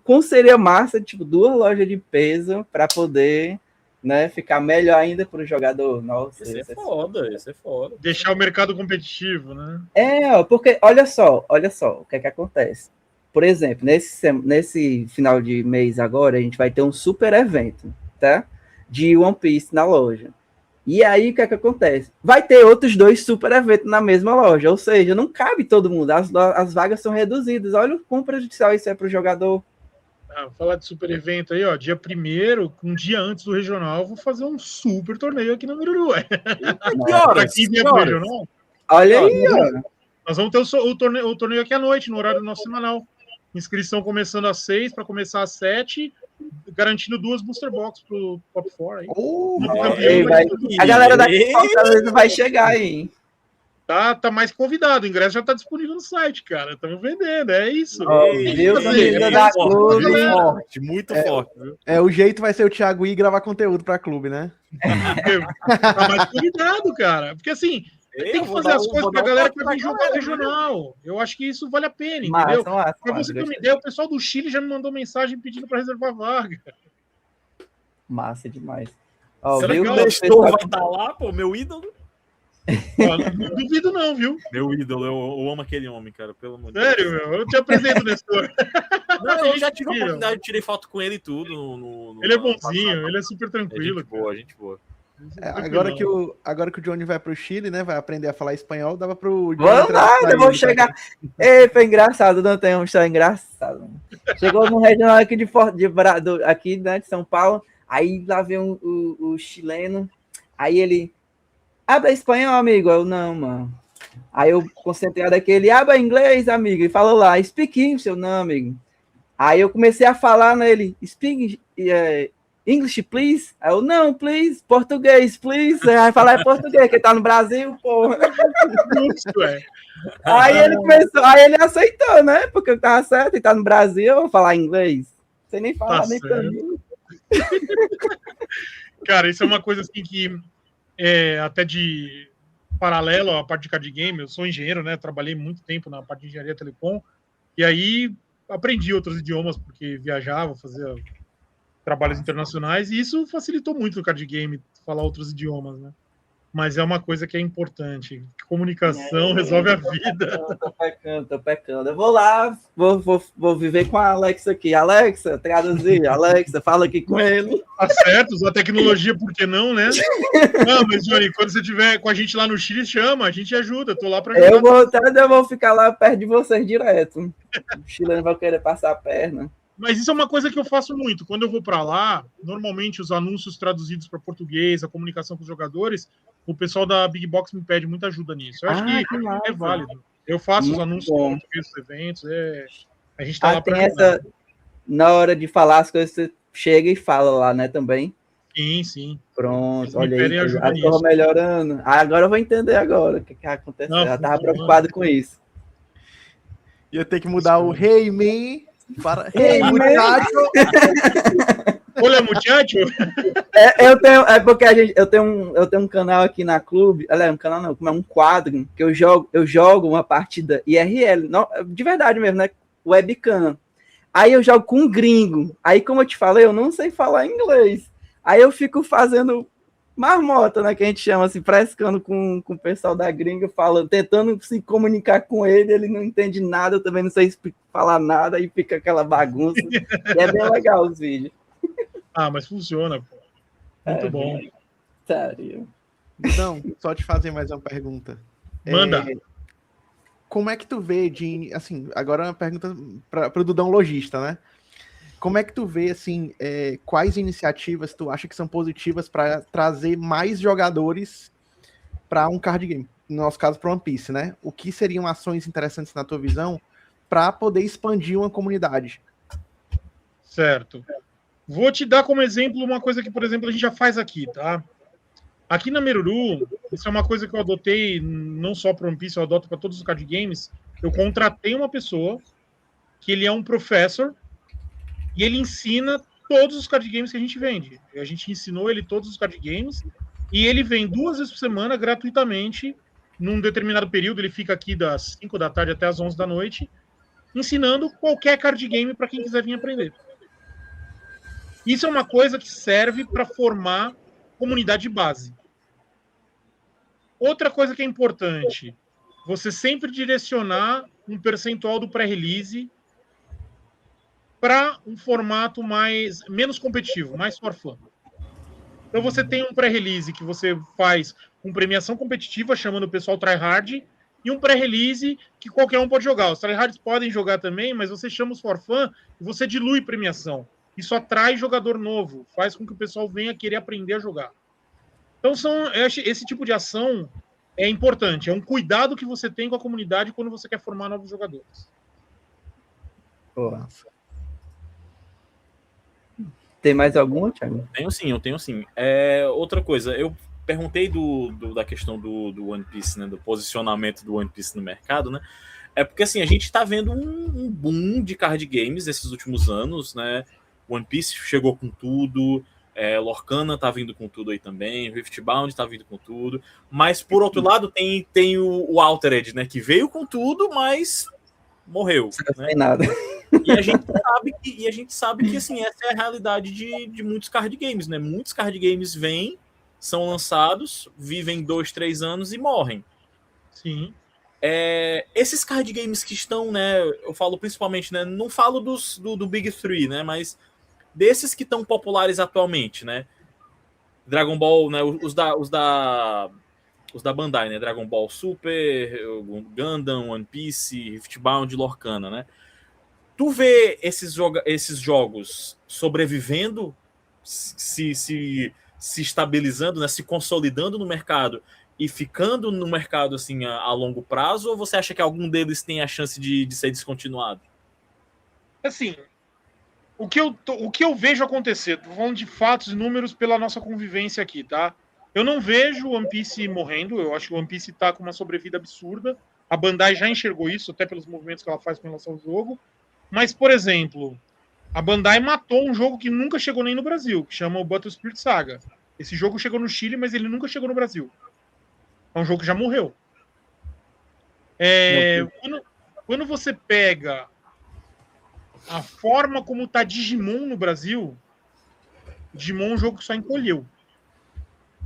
como seria massa, tipo, 2 lojas de peso para poder... Né, ficar melhor ainda para o jogador. Nossa, isso é foda, isso é foda. Deixar o mercado competitivo, né? Porque olha só o que é que acontece. Por exemplo, nesse final de mês agora, a gente vai ter um super evento, tá? De One Piece na loja. E aí, o que é que acontece? Vai ter outros 2 super eventos na mesma loja, ou seja, não cabe todo mundo, as vagas são reduzidas. Olha o quão prejudicial isso é para o jogador. Vou falar de super evento aí, ó. Dia 1º, um dia antes do regional, vou fazer um super torneio aqui no Meruru. Que horas? Regional? Olha aí, ó. Nós vamos ter o torneio aqui à noite, no horário do nosso semanal. Inscrição começando às 6, para começar às 7, garantindo 2 booster box pro top 4 aí. A galera daqui vai chegar aí. Tá mais convidado, o ingresso já tá disponível no site, cara. Estamos vendendo, é isso. Muito forte. Viu? O jeito vai ser o Thiago ir gravar conteúdo para clube, né? Tá mais convidado, cara. Porque assim, tem que fazer as coisas pra galera que vai vir jogar regional. Eu acho que isso vale a pena, entendeu? Pra você ter uma ideia, o pessoal do Chile já me mandou mensagem pedindo para reservar vaga. Massa demais. Será que o Nestor vai estar lá, pô? Meu ídolo? Não duvido não, viu? Meu ídolo, eu amo aquele homem, cara, pelo amor de Deus. Sério, meu? Eu te apresento, Nestor. Não, eu já tive a oportunidade de tirei foto com ele e tudo. Ele é bonzinho, ele é super tranquilo. Gente boa. Agora que o Johnny vai pro Chile, né? Vai aprender a falar espanhol, dava pro Johnny. Vamos lá, vou chegar. Ei, foi engraçado, não tem uma história engraçada. Chegou no regional aqui aqui, né, de São Paulo, aí lá vem o chileno, aí ele... Habla espanhol, amigo? Eu, não, mano. Aí eu, concentrado aqui, ele, habla inglês, amigo? E falou lá, speak English, eu, não, amigo. Aí eu comecei a falar nele, speak English, please? Aí eu, não, please, português, please. Aí falar português, que tá no Brasil, porra. Aí ele começou, aí ele aceitou, né? Porque eu tava certo, ele tá no Brasil, eu vou falar inglês. Sem nem falar, nem pra mim. Cara, isso é uma coisa assim que até de paralelo à parte de card game, eu sou engenheiro, né? Trabalhei muito tempo na parte de engenharia telecom, e aí aprendi outros idiomas, porque viajava, fazia trabalhos internacionais, e isso facilitou muito no card game, falar outros idiomas, né? Mas é uma coisa que é importante. Comunicação resolve a vida. Tô pecando. Eu vou lá, vou viver com a Alexa aqui. Alexa, traduzir. Alexa, fala aqui com ele. Tá certo, usar tecnologia, por que não, né? Não, mas, Johnny, quando você estiver com a gente lá no Chile, chama, a gente ajuda. Tô lá pra ajudar. Eu vou ficar lá perto de vocês direto. O chileno vai querer passar a perna. Mas isso é uma coisa que eu faço muito. Quando eu vou para lá, normalmente os anúncios traduzidos para português, a comunicação com os jogadores, o pessoal da Big Box me pede muita ajuda nisso. Eu acho que é válido. Eu faço muito os anúncios em português dos eventos. A gente tá lá para essa. Na hora de falar as coisas, você chega e fala lá, né, também? Sim. Pronto, olha aí. Estou melhorando. Agora eu vou entender agora o que aconteceu. Eu já estava preocupado com isso. Ia ter que mudar o Hey Me... Para... Hey, muchacho! Olha, muchacho! É porque eu tenho um canal aqui na Clube, aliás, um canal não, como é um quadro, que eu jogo uma partida IRL, não, de verdade mesmo, né? Webcam. Aí eu jogo com um gringo. Aí, como eu te falei, eu não sei falar inglês. Aí eu fico fazendo marmota, né? Que a gente chama assim, frescando com o pessoal da gringa, falando, tentando se comunicar com ele não entende nada, eu também não sei falar nada, aí fica aquela bagunça. E é bem legal os vídeos. Ah, mas funciona, pô. Muito bom. Sério. Então, só te fazer mais uma pergunta. Manda. Como é que tu vê assim, agora uma pergunta para o Dudão lojista, né? Como é que tu vê, assim, quais iniciativas tu acha que são positivas para trazer mais jogadores para um card game? No nosso caso, para One Piece, né? O que seriam ações interessantes na tua visão para poder expandir uma comunidade? Certo. Vou te dar como exemplo uma coisa que, por exemplo, a gente já faz aqui, tá? Aqui na Meruru, isso é uma coisa que eu adotei não só para One Piece, eu adoto para todos os card games. Eu contratei uma pessoa que ele é um professor e ele ensina todos os card games que a gente vende. A gente ensinou ele todos os card games e ele vem 2 vezes por semana gratuitamente num determinado período. Ele fica aqui das 5 da tarde até as 11 da noite ensinando qualquer card game para quem quiser vir aprender. Isso é uma coisa que serve para formar comunidade base. Outra coisa que é importante, você sempre direcionar um percentual do pré-release para um formato menos competitivo, mais for fun. Então você tem um pré-release que você faz com premiação competitiva, chamando o pessoal tryhard, e um pré-release que qualquer um pode jogar. Os tryhards podem jogar também, mas você chama os for fun e você dilui premiação. Isso atrai jogador novo, faz com que o pessoal venha querer aprender a jogar. Então, esse tipo de ação é importante. É um cuidado que você tem com a comunidade quando você quer formar novos jogadores. Porra. Tem mais alguma, Thiago? Eu tenho sim. Outra coisa, eu perguntei da questão do One Piece, né, do posicionamento do One Piece no mercado, né? É porque assim, a gente está vendo um boom de card games nesses últimos anos, né? One Piece chegou com tudo, Lorcana tá vindo com tudo aí também, Riftbound tá vindo com tudo, mas por outro lado tem o Altered, né, que veio com tudo, mas morreu. Não tem nada. E a gente sabe que assim, essa é a realidade de muitos card games, né? Muitos card games vêm, são lançados, vivem 2, 3 anos e morrem. Sim. Esses card games que estão, né? Eu falo principalmente, né? Não falo do Big Three, né? Mas desses que estão populares atualmente, né? Dragon Ball, né? Os da Bandai, né? Dragon Ball Super, Gundam, One Piece, Riftbound, Lorcana, né? Tu vê esses jogos sobrevivendo, se estabilizando, né? Se consolidando no mercado e ficando no mercado assim a longo prazo, ou você acha que algum deles tem a chance de ser descontinuado? Assim, o que eu vejo acontecer, tô falando de fatos e números pela nossa convivência aqui, tá? Eu não vejo o One Piece morrendo, eu acho que o One Piece tá com uma sobrevida absurda. A Bandai já enxergou isso, até pelos movimentos que ela faz com relação ao jogo. Mas, por exemplo, a Bandai matou um jogo que nunca chegou nem no Brasil, que chama o Battle Spirit Saga. Esse jogo chegou no Chile, mas ele nunca chegou no Brasil. É um jogo que já morreu. Quando você pega a forma como tá Digimon no Brasil, Digimon é um jogo que só encolheu.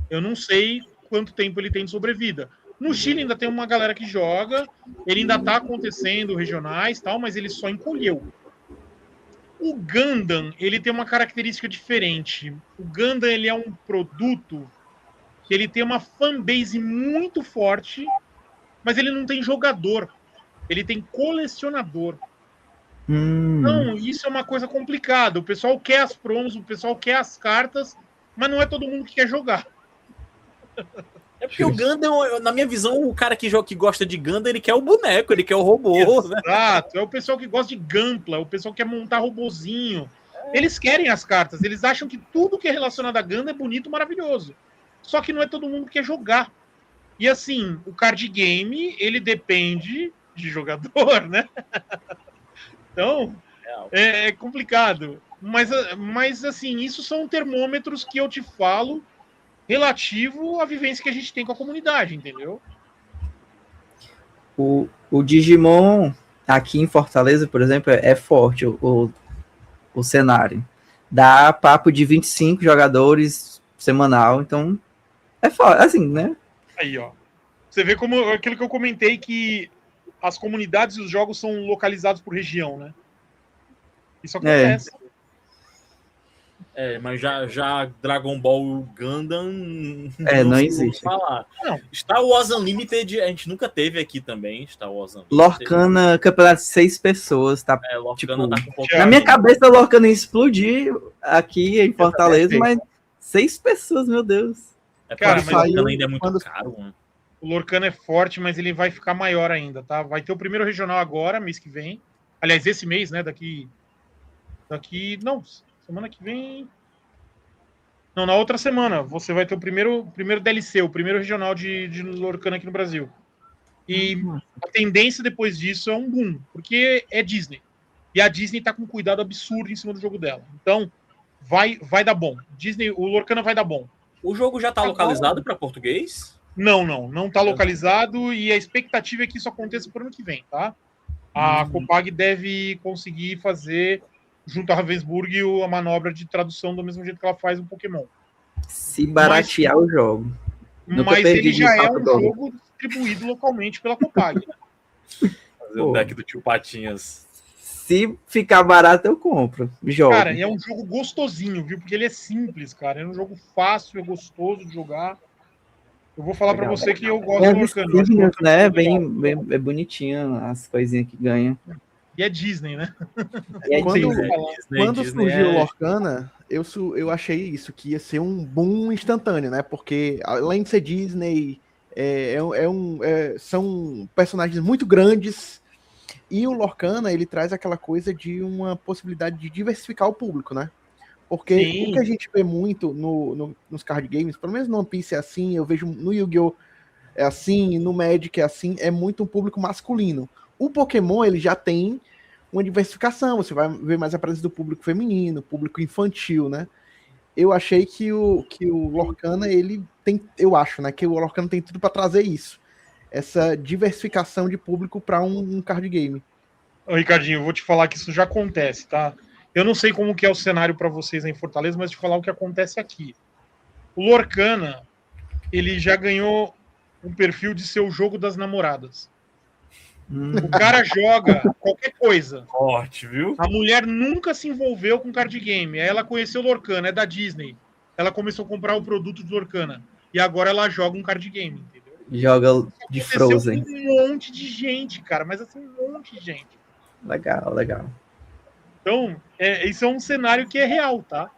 Eu não sei quanto tempo ele tem de sobrevida. No Chile ainda tem uma galera que joga, ele ainda tá acontecendo regionais, tal, mas ele só encolheu. O Gundam, ele tem uma característica diferente. O Gundam, ele é um produto que ele tem uma fanbase muito forte, mas ele não tem jogador. Ele tem colecionador. Então, isso é uma coisa complicada. O pessoal quer as promos, o pessoal quer as cartas, mas não é todo mundo que quer jogar. É porque o Gundam, na minha visão, o cara que gosta de Gundam, ele quer o boneco, ele quer o robô. Exato, né? É o pessoal que gosta de Gunpla, o pessoal que quer montar robozinho. Eles querem as cartas, eles acham que tudo que é relacionado a Gundam é bonito, maravilhoso. Só que não é todo mundo que quer jogar. E assim, o card game, ele depende de jogador, né? Então, É complicado. Mas, assim, isso são termômetros que eu te falo relativo à vivência que a gente tem com a comunidade, entendeu? O Digimon aqui em Fortaleza, por exemplo, é forte o cenário. Dá papo de 25 jogadores semanal, então é forte, assim, né? Aí, ó. Você vê como aquilo que eu comentei, que as comunidades e os jogos são localizados por região, né? Isso acontece. Mas já Dragon Ball Gundam não se existe. Falar. Não. Star Wars Unlimited a gente nunca teve aqui também. Star Wars Unlimited. Lorcana, campeonato de 6 pessoas, tá? Lorcana tá com um pouco. Na minha cabeça, Lorcana ia explodir aqui em Fortaleza, mas 6 pessoas, meu Deus. Cara, mas o Lorcana ainda é muito caro, mano. O Lorcana é forte, mas ele vai ficar maior ainda, tá? Vai ter o primeiro regional agora, mês que vem. Aliás, esse mês, né? Não, semana que vem. Não, na outra semana você vai ter o primeiro DLC, o primeiro regional de Lorcana aqui no Brasil. E a tendência depois disso é um boom, porque é Disney. E a Disney tá com um cuidado absurdo em cima do jogo dela. Então, vai dar bom. O Lorcana vai dar bom. O jogo já tá localizado para português? Não tá localizado e a expectativa é que isso aconteça por ano que vem, tá? A Copag deve conseguir fazer, junto à Ravensburg, a manobra de tradução do mesmo jeito que ela faz no Pokémon. Se baratear o jogo. Mas ele já é um jogo distribuído localmente pela Copag. Fazer o deck do tio Patinhas. Se ficar barato, eu compro. Jogo. Cara, é um jogo gostosinho, viu? Porque ele é simples, cara. É um jogo fácil, é gostoso de jogar. Eu vou falar para você que eu gosto do Lorcana. Né? Bem bonitinho as coisinhas que ganha. E é Disney, né? Quando surgiu o Lorcana, eu achei isso, que ia ser um boom instantâneo, né? Porque, além de ser Disney, são personagens muito grandes, e o Lorcana, ele traz aquela coisa de uma possibilidade de diversificar o público, né? Porque o que a gente vê muito nos card games, pelo menos no One Piece é assim, eu vejo no Yu-Gi-Oh! É assim, no Magic é assim, é muito um público masculino. O Pokémon, ele já tem uma diversificação, você vai ver mais a presença do público feminino, público infantil, né? Eu achei que o Lorcana, ele tem, eu acho, né, que o Lorcana tem tudo para trazer isso, essa diversificação de público para um card game. Ô, Ricardinho, eu vou te falar que isso já acontece, tá? Eu não sei como que é o cenário para vocês aí em Fortaleza, mas vou te falar o que acontece aqui. O Lorcana, ele já ganhou um perfil de ser o jogo das namoradas. O cara joga qualquer coisa. Forte, viu? A mulher nunca se envolveu com card game. Aí ela conheceu o Lorcana, é da Disney. Ela começou a comprar o produto do Lorcana. E agora ela joga um card game, entendeu? Joga de Frozen. Com um monte de gente, cara. Mas assim, um monte de gente. Legal. Então, isso é um cenário que é real, tá?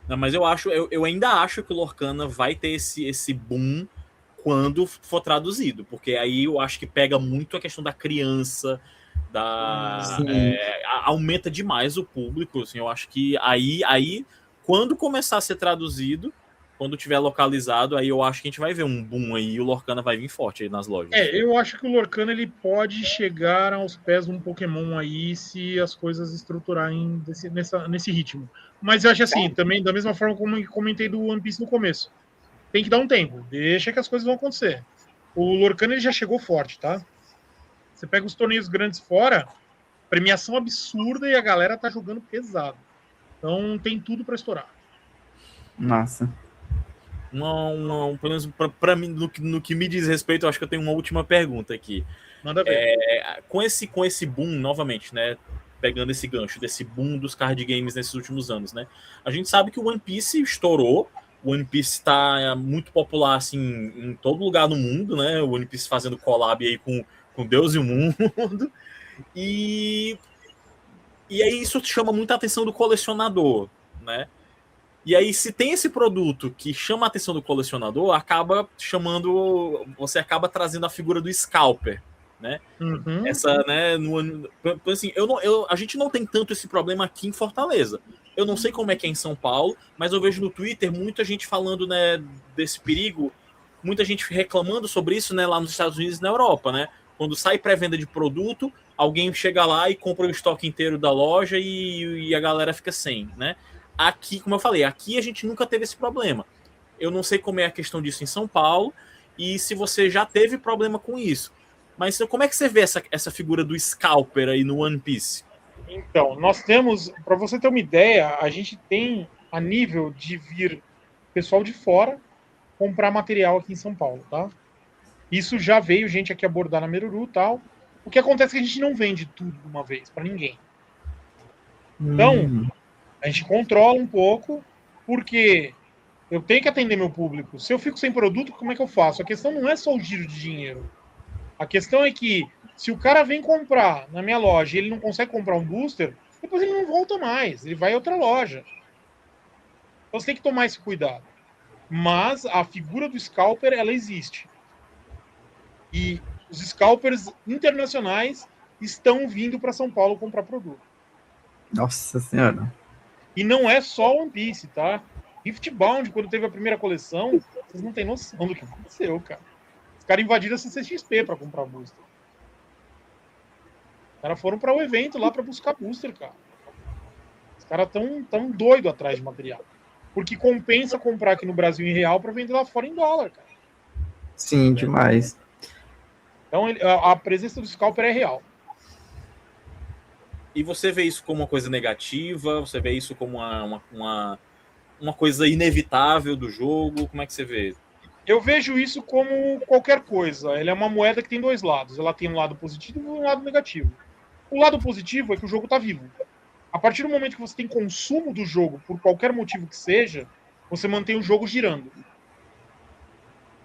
Não, mas eu ainda acho que o Lorcana vai ter esse boom quando for traduzido, porque aí eu acho que pega muito a questão da criança, aumenta demais o público, assim, eu acho que aí quando começar a ser traduzido, quando tiver localizado, aí eu acho que a gente vai ver um boom aí e o Lorcana vai vir forte aí nas lojas. Eu acho que o Lorcana ele pode chegar aos pés de um Pokémon aí se as coisas estruturarem nesse ritmo. Mas eu acho assim, também da mesma forma como eu comentei do One Piece no começo. Tem que dar um tempo, deixa que as coisas vão acontecer. O Lorcana ele já chegou forte, tá? Você pega os torneios grandes fora, premiação absurda e a galera tá jogando pesado. Então tem tudo para estourar. Nossa. Pelo menos para mim, no que me diz respeito, eu acho que eu tenho uma última pergunta aqui. Manda ver. Com esse boom, novamente, né? Pegando esse gancho desse boom dos card games nesses últimos anos, né? A gente sabe que o One Piece estourou. O One Piece está muito popular assim, em todo lugar no mundo, né? O One Piece fazendo collab aí com Deus e o mundo. E aí isso chama muita atenção do colecionador, né? E aí, se tem esse produto que chama a atenção do colecionador, você acaba trazendo a figura do scalper, né? Uhum. Essa, né? Assim, a gente não tem tanto esse problema aqui em Fortaleza. Eu não sei como é que é em São Paulo, mas eu vejo no Twitter muita gente falando, né, desse perigo, muita gente reclamando sobre isso, né, lá nos Estados Unidos e na Europa, né? Quando sai pré-venda de produto, alguém chega lá e compra o estoque inteiro da loja e a galera fica sem, né? Aqui, como eu falei, aqui a gente nunca teve esse problema. Eu não sei como é a questão disso em São Paulo e se você já teve problema com isso. Mas como é que você vê essa figura do scalper aí no One Piece? Então, nós temos, para você ter uma ideia, a gente tem a nível de vir pessoal de fora comprar material aqui em São Paulo, tá? Isso já veio gente aqui abordar na Meruru e tal. O que acontece é que a gente não vende tudo de uma vez, para ninguém. Então, a gente controla um pouco, porque eu tenho que atender meu público. Se eu fico sem produto, como é que eu faço? A questão não é só o giro de dinheiro. A questão é que, se o cara vem comprar na minha loja e ele não consegue comprar um booster, depois ele não volta mais, ele vai a outra loja. Então você tem que tomar esse cuidado. Mas a figura do scalper, ela existe. E os scalpers internacionais estão vindo para São Paulo comprar produto. Nossa Senhora. E não é só One Piece, tá? Riftbound, quando teve a primeira coleção, vocês não têm noção do que aconteceu, cara. Os caras invadiram a CCXP para comprar booster. Os caras foram para o evento lá para buscar booster, cara. Os caras tão doidos atrás de material. Porque compensa comprar aqui no Brasil em real para vender lá fora em dólar, cara. Sim, demais. Então a presença do scalper é real. E você vê isso como uma coisa negativa? Você vê isso como uma coisa inevitável do jogo? Como é que você vê? Eu vejo isso como qualquer coisa. Ela é uma moeda que tem dois lados. Ela tem um lado positivo e um lado negativo. O lado positivo é que o jogo está vivo. A partir do momento que você tem consumo do jogo, por qualquer motivo que seja, você mantém o jogo girando.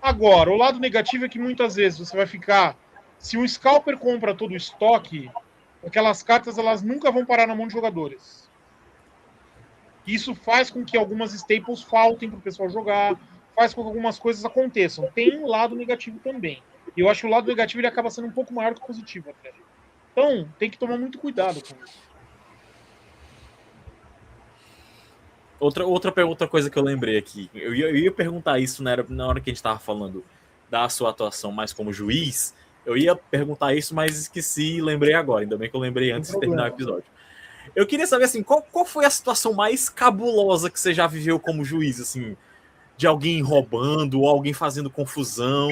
Agora, o lado negativo é que muitas vezes você vai ficar... Se um scalper compra todo o estoque, aquelas cartas elas nunca vão parar na mão de jogadores. Isso faz com que algumas staples faltem para o pessoal jogar, faz com que algumas coisas aconteçam. Tem um lado negativo também. E eu acho que o lado negativo ele acaba sendo um pouco maior que o positivo até. Então, tem que tomar muito cuidado com isso. Outra coisa que eu lembrei aqui. Eu ia perguntar isso na hora que a gente estava falando da sua atuação mais como juiz. Eu ia perguntar isso, mas esqueci e lembrei agora. Ainda bem que eu lembrei antes de terminar o episódio. Eu queria saber, assim, qual foi a situação mais cabulosa que você já viveu como juiz, assim? De alguém roubando, ou alguém fazendo confusão.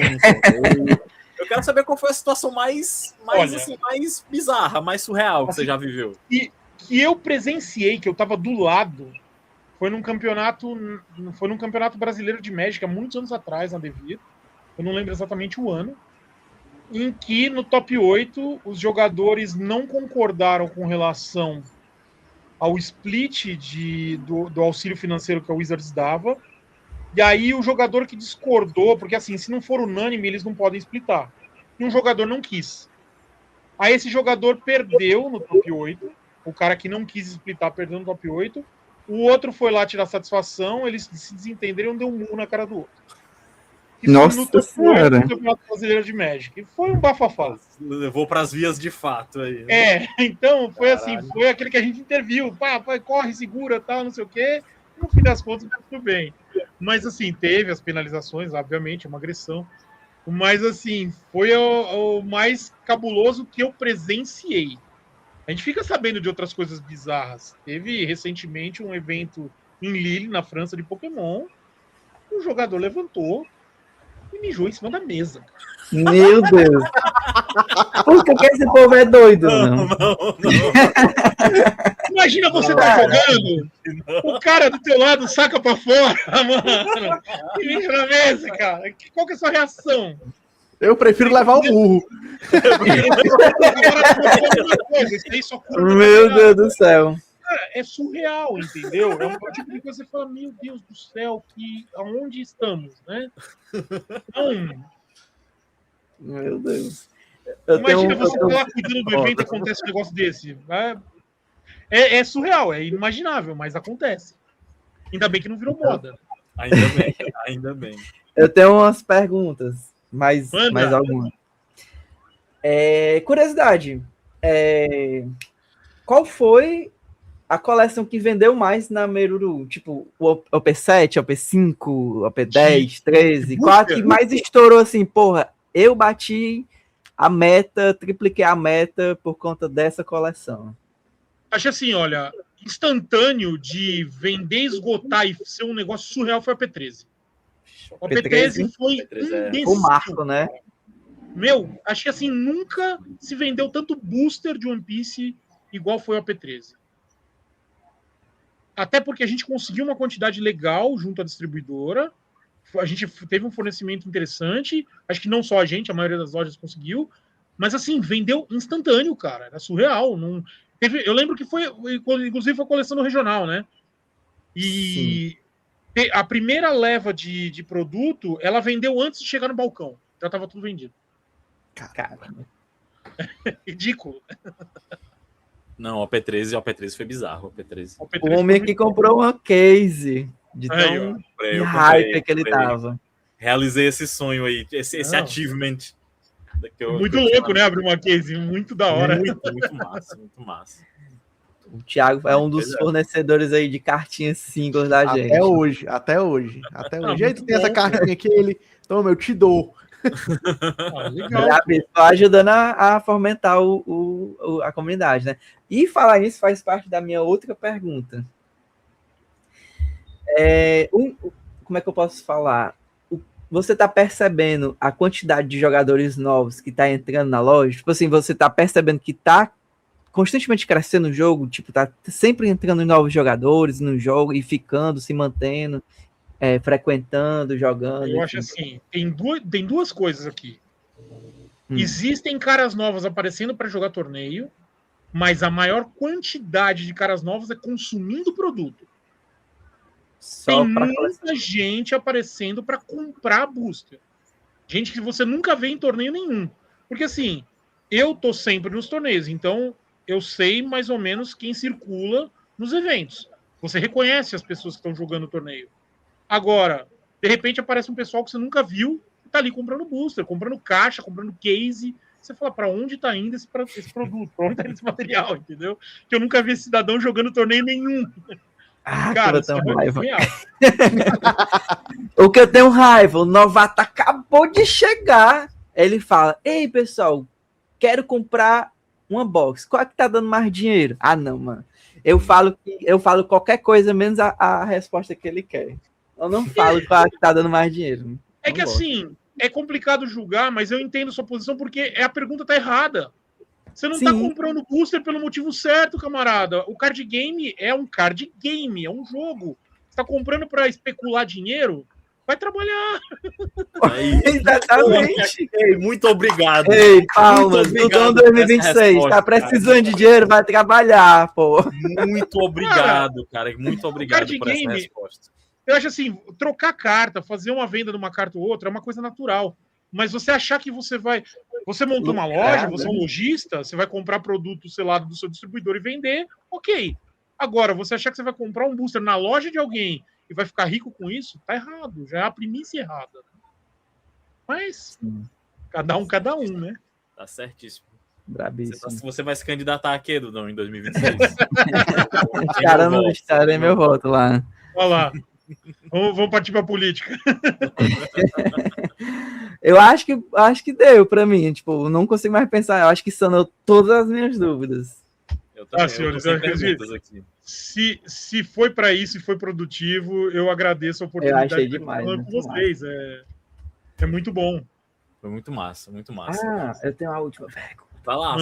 Eu quero saber qual foi a situação mais bizarra, mais surreal que você já viveu. E que eu presenciei, que eu tava do lado, foi num campeonato brasileiro de Magic há muitos anos atrás, na Devir. Eu não lembro exatamente o ano. Em que no top 8 os jogadores não concordaram com relação ao split do auxílio financeiro que a Wizards dava. E aí o jogador que discordou, porque assim, se não for unânime, eles não podem splitar. E um jogador não quis. Aí esse jogador perdeu no top 8. O cara que não quis splitar perdeu no top 8. O outro foi lá tirar satisfação, eles se desentenderam e deu um murro na cara do outro. Nossa Senhora. No Campeonato Brasileiro de Magic. E foi um bafafá. Levou para as vias de fato aí. Né? Então foi assim, foi aquele que a gente interviu. Pá, corre, segura, tal, não sei o quê. No fim das contas, tudo bem. Mas assim, teve as penalizações, obviamente, uma agressão. Mas assim, foi o mais cabuloso que eu presenciei. A gente fica sabendo de outras coisas bizarras. Teve recentemente um evento em Lille, na França, de Pokémon. O jogador levantou e mijou em cima da mesa. Meu Deus. Por que esse povo é doido? Não. Imagina você tá jogando, o cara do teu lado saca pra fora, mano. E mija na mesa, cara. Qual que é a sua reação? Eu prefiro levar um murro. Meu Deus do céu. Cara, é surreal, entendeu? É um tipo de coisa que você fala, meu Deus do céu, aonde estamos, né? Então, meu Deus. Imagina você tá lá cuidando do evento e acontece um negócio desse. É surreal, é inimaginável, mas acontece. Ainda bem que não virou moda. Ainda bem. Eu tenho umas perguntas, mais algumas. Curiosidade. Qual foi a coleção que vendeu mais na Meruru? Tipo, o OP7, OP5, OP10, 13, qual que mais estourou assim? Porra, eu bati a meta, tripliquei a meta por conta dessa coleção. Acho assim, olha, instantâneo de vender, esgotar e ser um negócio surreal foi a P13. A P13 foi imbecil. O marco, né? Meu, acho que assim, nunca se vendeu tanto booster de One Piece igual foi a P13. Até porque a gente conseguiu uma quantidade legal junto à distribuidora. A gente teve um fornecimento interessante. Acho que não só a gente, a maioria das lojas conseguiu. Mas assim, vendeu instantâneo, cara. Era surreal. Não... eu lembro que foi, inclusive, foi a coleção do regional, né? E a primeira leva de produto, ela vendeu antes de chegar no balcão. Já estava tudo vendido. Caramba. Ridículo. Não, o P13 foi bizarro. O homem aqui comprou uma case de tão eu hype que ele tava. Realizei esse sonho aí, esse achievement. Muito louco, né? Abrir uma case, muito da hora. Muito massa. O Thiago é um dos fornecedores aí de cartinhas singles da gente. Até hoje. E aí tu tem essa cartinha aqui, ele... Toma, eu te dou. Legal. Tô ajudando a fomentar a comunidade, né? E falar nisso faz parte da minha outra pergunta. Como é que eu posso falar? Você está percebendo a quantidade de jogadores novos que está entrando na loja? Tipo assim, você está percebendo que está constantemente crescendo o jogo? Tipo, tá sempre entrando novos jogadores no jogo e ficando, se mantendo, frequentando, jogando. Eu acho assim, tem duas coisas aqui. Existem caras novas aparecendo para jogar torneio, mas a maior quantidade de caras novos é consumindo o produto. Tem muita gente aparecendo para comprar booster. Gente que você nunca vê em torneio nenhum. Porque assim, eu tô sempre nos torneios, então eu sei mais ou menos quem circula nos eventos. Você reconhece as pessoas que estão jogando o torneio. Agora, de repente aparece um pessoal que você nunca viu e tá ali comprando booster, comprando caixa, comprando case. Você fala, para onde tá indo esse produto? Para onde tá indo esse material, entendeu? Que eu nunca vi esse cidadão jogando torneio nenhum. Cara, eu tenho raiva. O que eu tenho raiva, o novato acabou de chegar. Ele fala, ei, pessoal, quero comprar uma box. Qual é que tá dando mais dinheiro? Ah, não, mano. Eu falo qualquer coisa, menos a resposta que ele quer. Eu não falo qual é que tá dando mais dinheiro. É que assim, é complicado julgar, mas eu entendo sua posição porque a pergunta tá errada. Você não tá comprando booster pelo motivo certo, camarada. O card game é um card game, é um jogo. Você tá comprando para especular dinheiro? Vai trabalhar. Exatamente. Ei, muito obrigado. Ei, palmas. Dudão 2026. Tá precisando de dinheiro? Vai trabalhar, pô. Muito obrigado, cara. Muito obrigado por essa resposta. Eu acho assim, trocar carta, fazer uma venda de uma carta ou outra é uma coisa natural. Mas você achar que você vai... Você montou uma loja, você é um lojista, você vai comprar produto, sei lá, do seu distribuidor e vender, ok. Agora, você achar que você vai comprar um booster na loja de alguém e vai ficar rico com isso, tá errado. Já é a primícia errada. Mas, cada um, né? Tá certíssimo. Brabíssimo. Você vai se candidatar a quê, Dudão, em 2026? Os caras não deixaram meu voto lá. Olha lá. Vamos partir pra política. Eu acho que deu pra mim. Tipo, não consigo mais pensar. Eu acho que sanou todas as minhas dúvidas. Eu também, senhores, se foi para isso e foi produtivo, eu agradeço a oportunidade. Eu achei demais. Com vocês. É muito bom. Foi muito massa, muito massa. Eu tenho a última pergunta. Vai lá.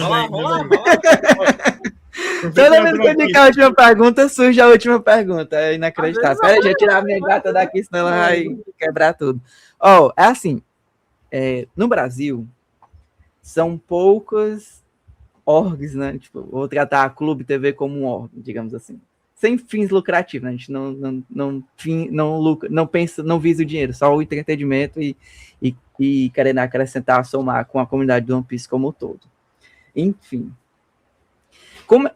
Toda vez que eu digo a última pergunta, surge a última pergunta. É inacreditável. Espera, deixa eu tirar a minha gata daqui, senão ela vai quebrar tudo. É assim. No Brasil, são poucas orgs, né? Tipo, vou tratar a Clube TV como um org, digamos assim. Sem fins lucrativos, né? A gente não pensa, não visa o dinheiro, só o entretenimento e querendo acrescentar, somar com a comunidade do One Piece como um todo. Enfim. Como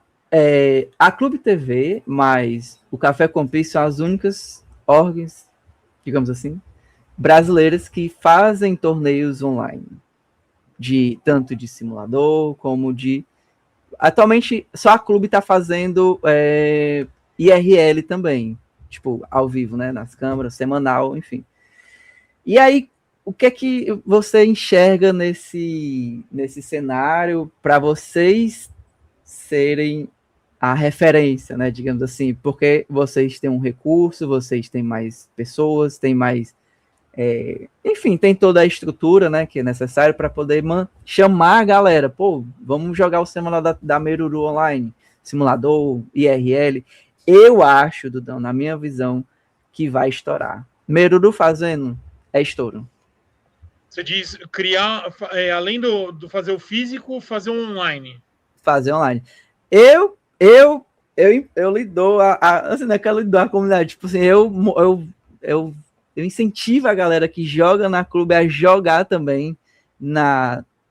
a Clube TV mais o Café com Piece são as únicas orgs, digamos assim, brasileiras que fazem torneios online. Tanto de simulador como de... Atualmente, só a Clube está fazendo IRL também. Tipo, ao vivo, né? Nas câmeras, semanal, enfim. E aí, o que é que você enxerga nesse cenário para vocês serem a referência, né, digamos assim, porque vocês têm um recurso, vocês têm mais pessoas, têm mais, enfim, tem toda a estrutura, né, que é necessário para poder chamar a galera, pô, vamos jogar o simulador da Meruru online, simulador, IRL. Eu acho, Dudão, na minha visão, que vai estourar. Meruru fazendo, é estouro. Você diz criar, além do fazer o físico, fazer um online. Fazer online. Eu lido assim, não é que eu lido a comunidade, tipo assim, eu incentivo a galera que joga na clube a jogar também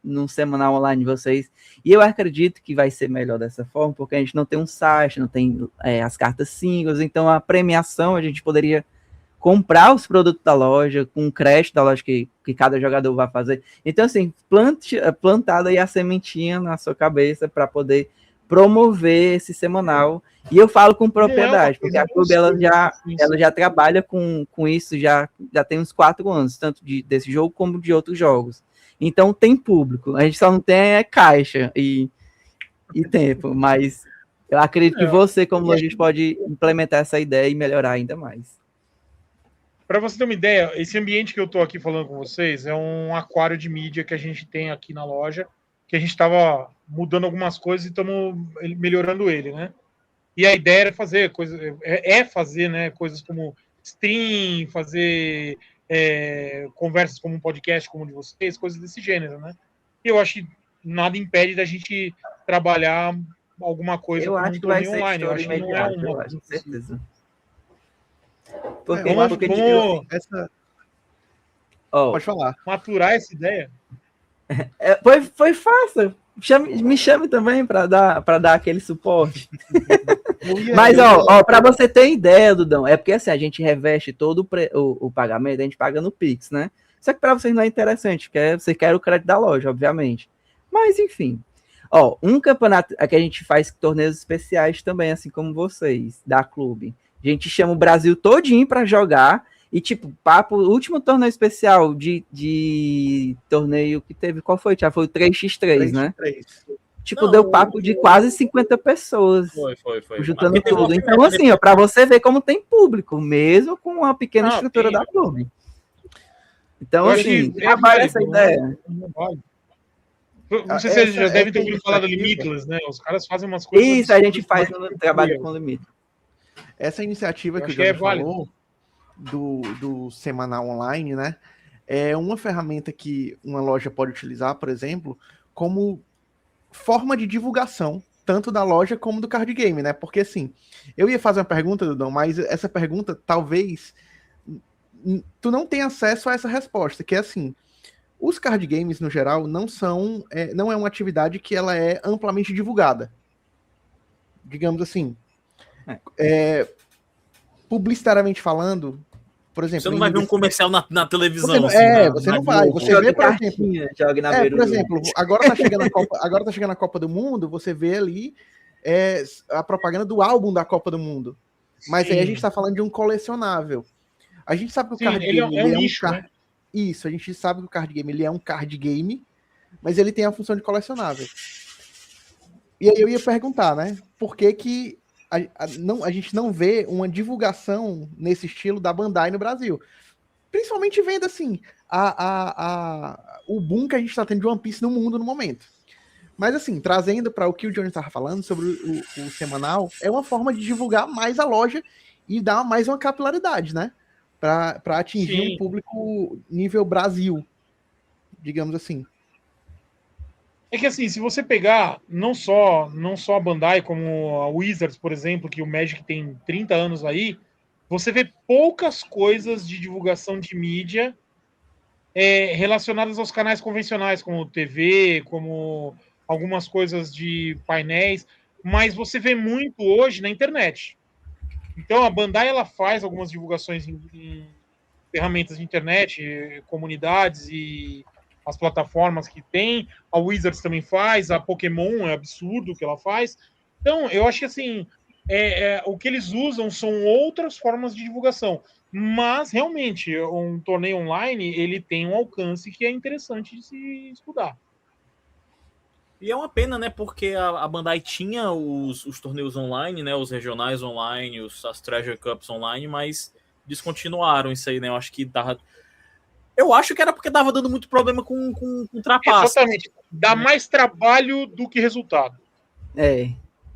no semanal online de vocês, e eu acredito que vai ser melhor dessa forma, porque a gente não tem um site, não tem as cartas singles, então a premiação a gente poderia comprar os produtos da loja, com crédito da loja que cada jogador vai fazer. Então, assim, plantada aí a sementinha na sua cabeça para poder promover esse semanal. E eu falo com propriedade, porque a clube ela já trabalha com isso, já tem uns 4 anos, tanto desse jogo como de outros jogos. Então tem público, a gente só não tem caixa e tempo, mas eu acredito que você, como lojista, pode implementar essa ideia e melhorar ainda mais. Para você ter uma ideia, esse ambiente que eu estou aqui falando com vocês é um aquário de mídia que a gente tem aqui na loja, que a gente estava mudando algumas coisas e estamos melhorando ele, né? E a ideia era fazer fazer, né, coisas como stream, fazer conversas como um podcast como o de vocês, coisas desse gênero, né? E eu acho que nada impede da gente trabalhar alguma coisa como um torneio online. Eu acho que não é uma... Eu acho, certeza. Porque pode falar. Maturar essa ideia. Foi fácil. Me chame também para dar aquele suporte. Mas, para você ter ideia, Dudão, é porque assim, a gente reveste todo o pagamento, a gente paga no Pix, né? Só que para vocês não é interessante, porque você quer o crédito da loja, obviamente. Mas, enfim. Um campeonato que a gente faz torneios especiais também, assim como vocês, da clube. A gente chama o Brasil todinho para jogar. E, tipo, o último torneio especial de torneio que teve, qual foi, Thiago? Foi o 3x3, né? Tipo, deu papo de quase 50 pessoas. Foi. Juntando tudo. Então, assim, para você ver como tem público, mesmo com uma pequena estrutura da clube. Então, assim, trabalha essa ideia. Não sei se vocês já devem ter ouvido falar do Limitless, né? Os caras fazem umas coisas... Isso, a gente faz no trabalho com o Limitless. Essa iniciativa que o Johnny falou, do semanal online, né? É uma ferramenta que uma loja pode utilizar, por exemplo, como forma de divulgação, tanto da loja como do card game, né? Porque, assim, eu ia fazer uma pergunta, Dudão, mas essa pergunta, talvez, tu não tenha acesso a essa resposta, que é assim, os card games, no geral, não é uma atividade que ela é amplamente divulgada. Digamos assim, publicitariamente falando, por exemplo... Você não vai ver um comercial na televisão. Você não vai. Você vê, por exemplo, agora tá chegando a Copa do Mundo, você vê ali a propaganda do álbum da Copa do Mundo. Mas aí a gente tá falando de um colecionável. A gente sabe que o card game... é um nicho, né? Isso, a gente sabe que o card game ele é um card game, mas ele tem a função de colecionável. E aí eu ia perguntar, né? Por que a gente não vê uma divulgação nesse estilo da Bandai no Brasil? Principalmente vendo, assim, o boom que a gente está tendo de One Piece no mundo no momento. Mas, assim, trazendo para o que o Johnny estava falando sobre o semanal, é uma forma de divulgar mais a loja e dar mais uma capilaridade, né? Para atingir um público nível Brasil, digamos assim. É que assim, se você pegar não só a Bandai, como a Wizards, por exemplo, que o Magic tem 30 anos aí, você vê poucas coisas de divulgação de mídia relacionadas aos canais convencionais, como TV, como algumas coisas de painéis, mas você vê muito hoje na internet. Então a Bandai ela faz algumas divulgações em ferramentas de internet, comunidades e as plataformas que tem, a Wizards também faz, a Pokémon é absurdo o que ela faz. Então, eu acho que assim, o que eles usam são outras formas de divulgação. Mas, realmente, um torneio online, ele tem um alcance que é interessante de se estudar. E é uma pena, né? Porque a Bandai tinha os torneios online, né? Os regionais online, as Treasure Cups online, mas descontinuaram isso aí, né? Eu acho que era porque tava dando muito problema com trapaças. Exatamente. Dá mais trabalho do que resultado.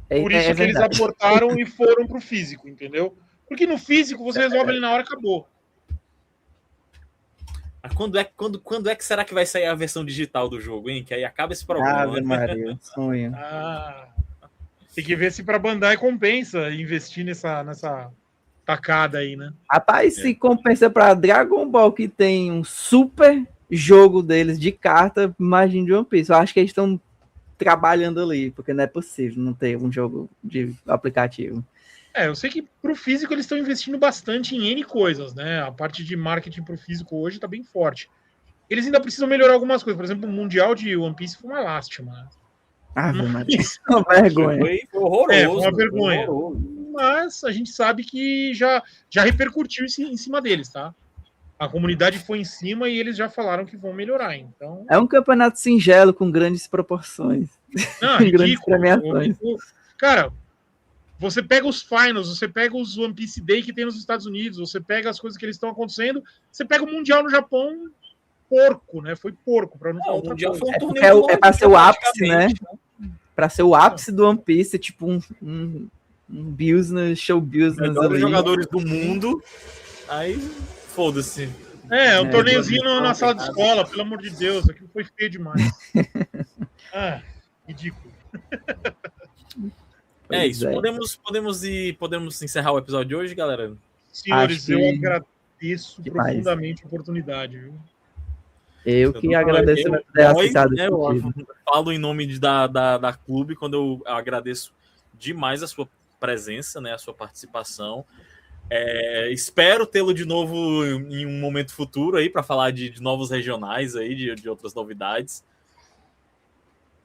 Por isso que eles abortaram e foram pro físico, entendeu? Porque no físico você resolve ali na hora e acabou. Quando é que será que vai sair a versão digital do jogo, hein? Que aí acaba esse problema. Ave Maria, sonho. Tem que ver se pra Bandai compensa investir nessa tacada aí, né? Rapaz, se compensa pra Dragon Ball, que tem um super jogo deles de carta, imagine de One Piece. Eu acho que eles estão trabalhando ali, porque não é possível não ter um jogo de aplicativo. Eu sei que pro físico eles estão investindo bastante em N coisas, né? A parte de marketing pro físico hoje tá bem forte. Eles ainda precisam melhorar algumas coisas. Por exemplo, o Mundial de One Piece foi uma lástima, né? Mas uma vergonha. Foi horroroso. Foi uma vergonha. Mas a gente sabe que já repercutiu em cima deles, tá? A comunidade foi em cima e eles já falaram que vão melhorar, então... É um campeonato singelo com grandes proporções. Não, grandes premiações. Cara, você pega os finals, você pega os One Piece Day que tem nos Estados Unidos, você pega as coisas que eles estão acontecendo, você pega o Mundial no Japão, porco, né? Foi porco, pra não falar outra coisa. Foi um torneio pra ser o ápice, né? Pra ser o ápice do One Piece, tipo um business, show business ali. Os jogadores do mundo, aí foda-se. Um torneiozinho na sala de escola, pelo amor de Deus, aquilo foi feio demais. Ridículo. É isso. Podemos encerrar o episódio de hoje, galera? Senhores, eu agradeço profundamente a oportunidade, viu? Eu que agradeço ter aceitado. Eu falo em nome da clube quando eu agradeço demais a sua presença, né, a sua participação. Espero tê-lo de novo em um momento futuro aí para falar de novos regionais aí, de outras novidades.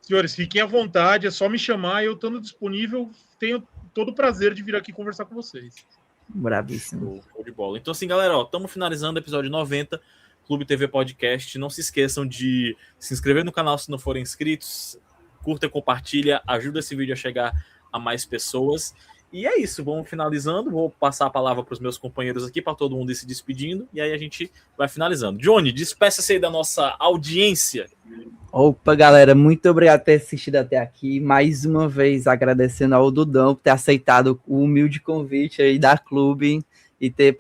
Senhores, fiquem à vontade, é só me chamar, eu estando disponível, tenho todo o prazer de vir aqui conversar com vocês. Bravíssimo. Show de bola. Então assim, galera, estamos finalizando o episódio 90, Clube TV Podcast. Não se esqueçam de se inscrever no canal se não forem inscritos, curta, compartilha, ajuda esse vídeo a chegar a mais pessoas. E é isso, vamos finalizando. Vou passar a palavra para os meus companheiros aqui, para todo mundo ir se despedindo, e aí a gente vai finalizando. Johnny, despeça-se aí da nossa audiência. Opa, galera, muito obrigado por ter assistido até aqui. Mais uma vez agradecendo ao Dudão por ter aceitado o humilde convite aí da clube e ter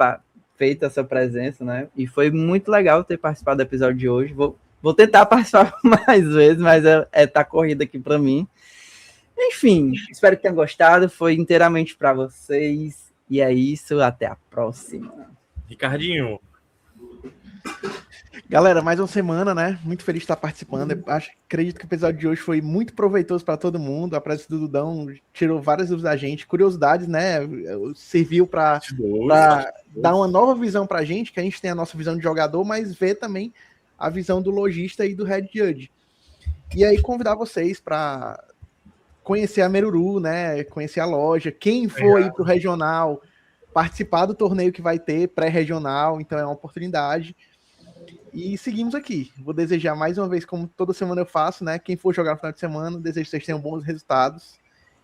feito essa presença, né? E foi muito legal ter participado do episódio de hoje. Vou tentar participar mais vezes, mas tá corrida aqui para mim. Enfim, espero que tenham gostado. Foi inteiramente para vocês. E é isso, até a próxima. Ricardinho. Galera, mais uma semana, né? Muito feliz de estar participando. Acredito que o episódio de hoje foi muito proveitoso para todo mundo. A presença do Dudão tirou várias dúvidas da gente, curiosidades, né? Serviu para dar uma nova visão para a gente, que a gente tem a nossa visão de jogador, mas ver também a visão do lojista e do head judge. E aí convidar vocês para conhecer a Meruru, né? Conhecer a loja. Quem for aí pro regional, participar do torneio que vai ter pré-regional, então é uma oportunidade. E seguimos aqui. Vou desejar mais uma vez, como toda semana eu faço, né? Quem for jogar no final de semana, desejo que vocês tenham bons resultados,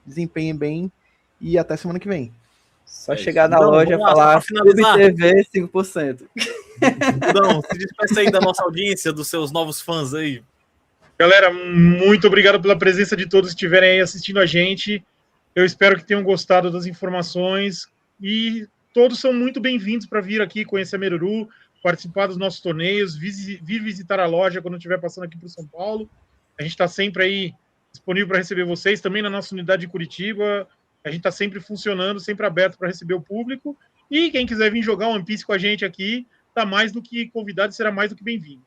desempenhem bem e até semana que vem. Só chegar na loja e falar Clube TV 5%. Não, se despeça aí da nossa audiência, dos seus novos fãs aí. Galera, muito obrigado pela presença de todos que estiverem aí assistindo a gente. Eu espero que tenham gostado das informações e todos são muito bem-vindos para vir aqui conhecer a Meruru, participar dos nossos torneios, vir visitar a loja quando estiver passando aqui para São Paulo. A gente está sempre aí disponível para receber vocês, também na nossa unidade de Curitiba. A gente está sempre funcionando, sempre aberto para receber o público. E quem quiser vir jogar One Piece com a gente aqui, está mais do que convidado e será mais do que bem-vindo.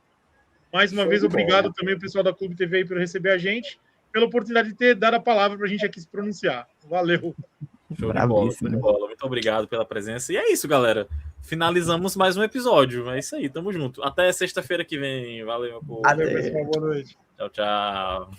Mais uma vez, obrigado também ao pessoal da Clube TV aí por receber a gente, pela oportunidade de ter dado a palavra para a gente aqui se pronunciar. Valeu! Show de bola, show de bola. Muito obrigado pela presença. E é isso, galera. Finalizamos mais um episódio. É isso aí, tamo junto. Até sexta-feira que vem. Valeu, meu povo. Valeu, pessoal. Boa noite. Tchau, tchau.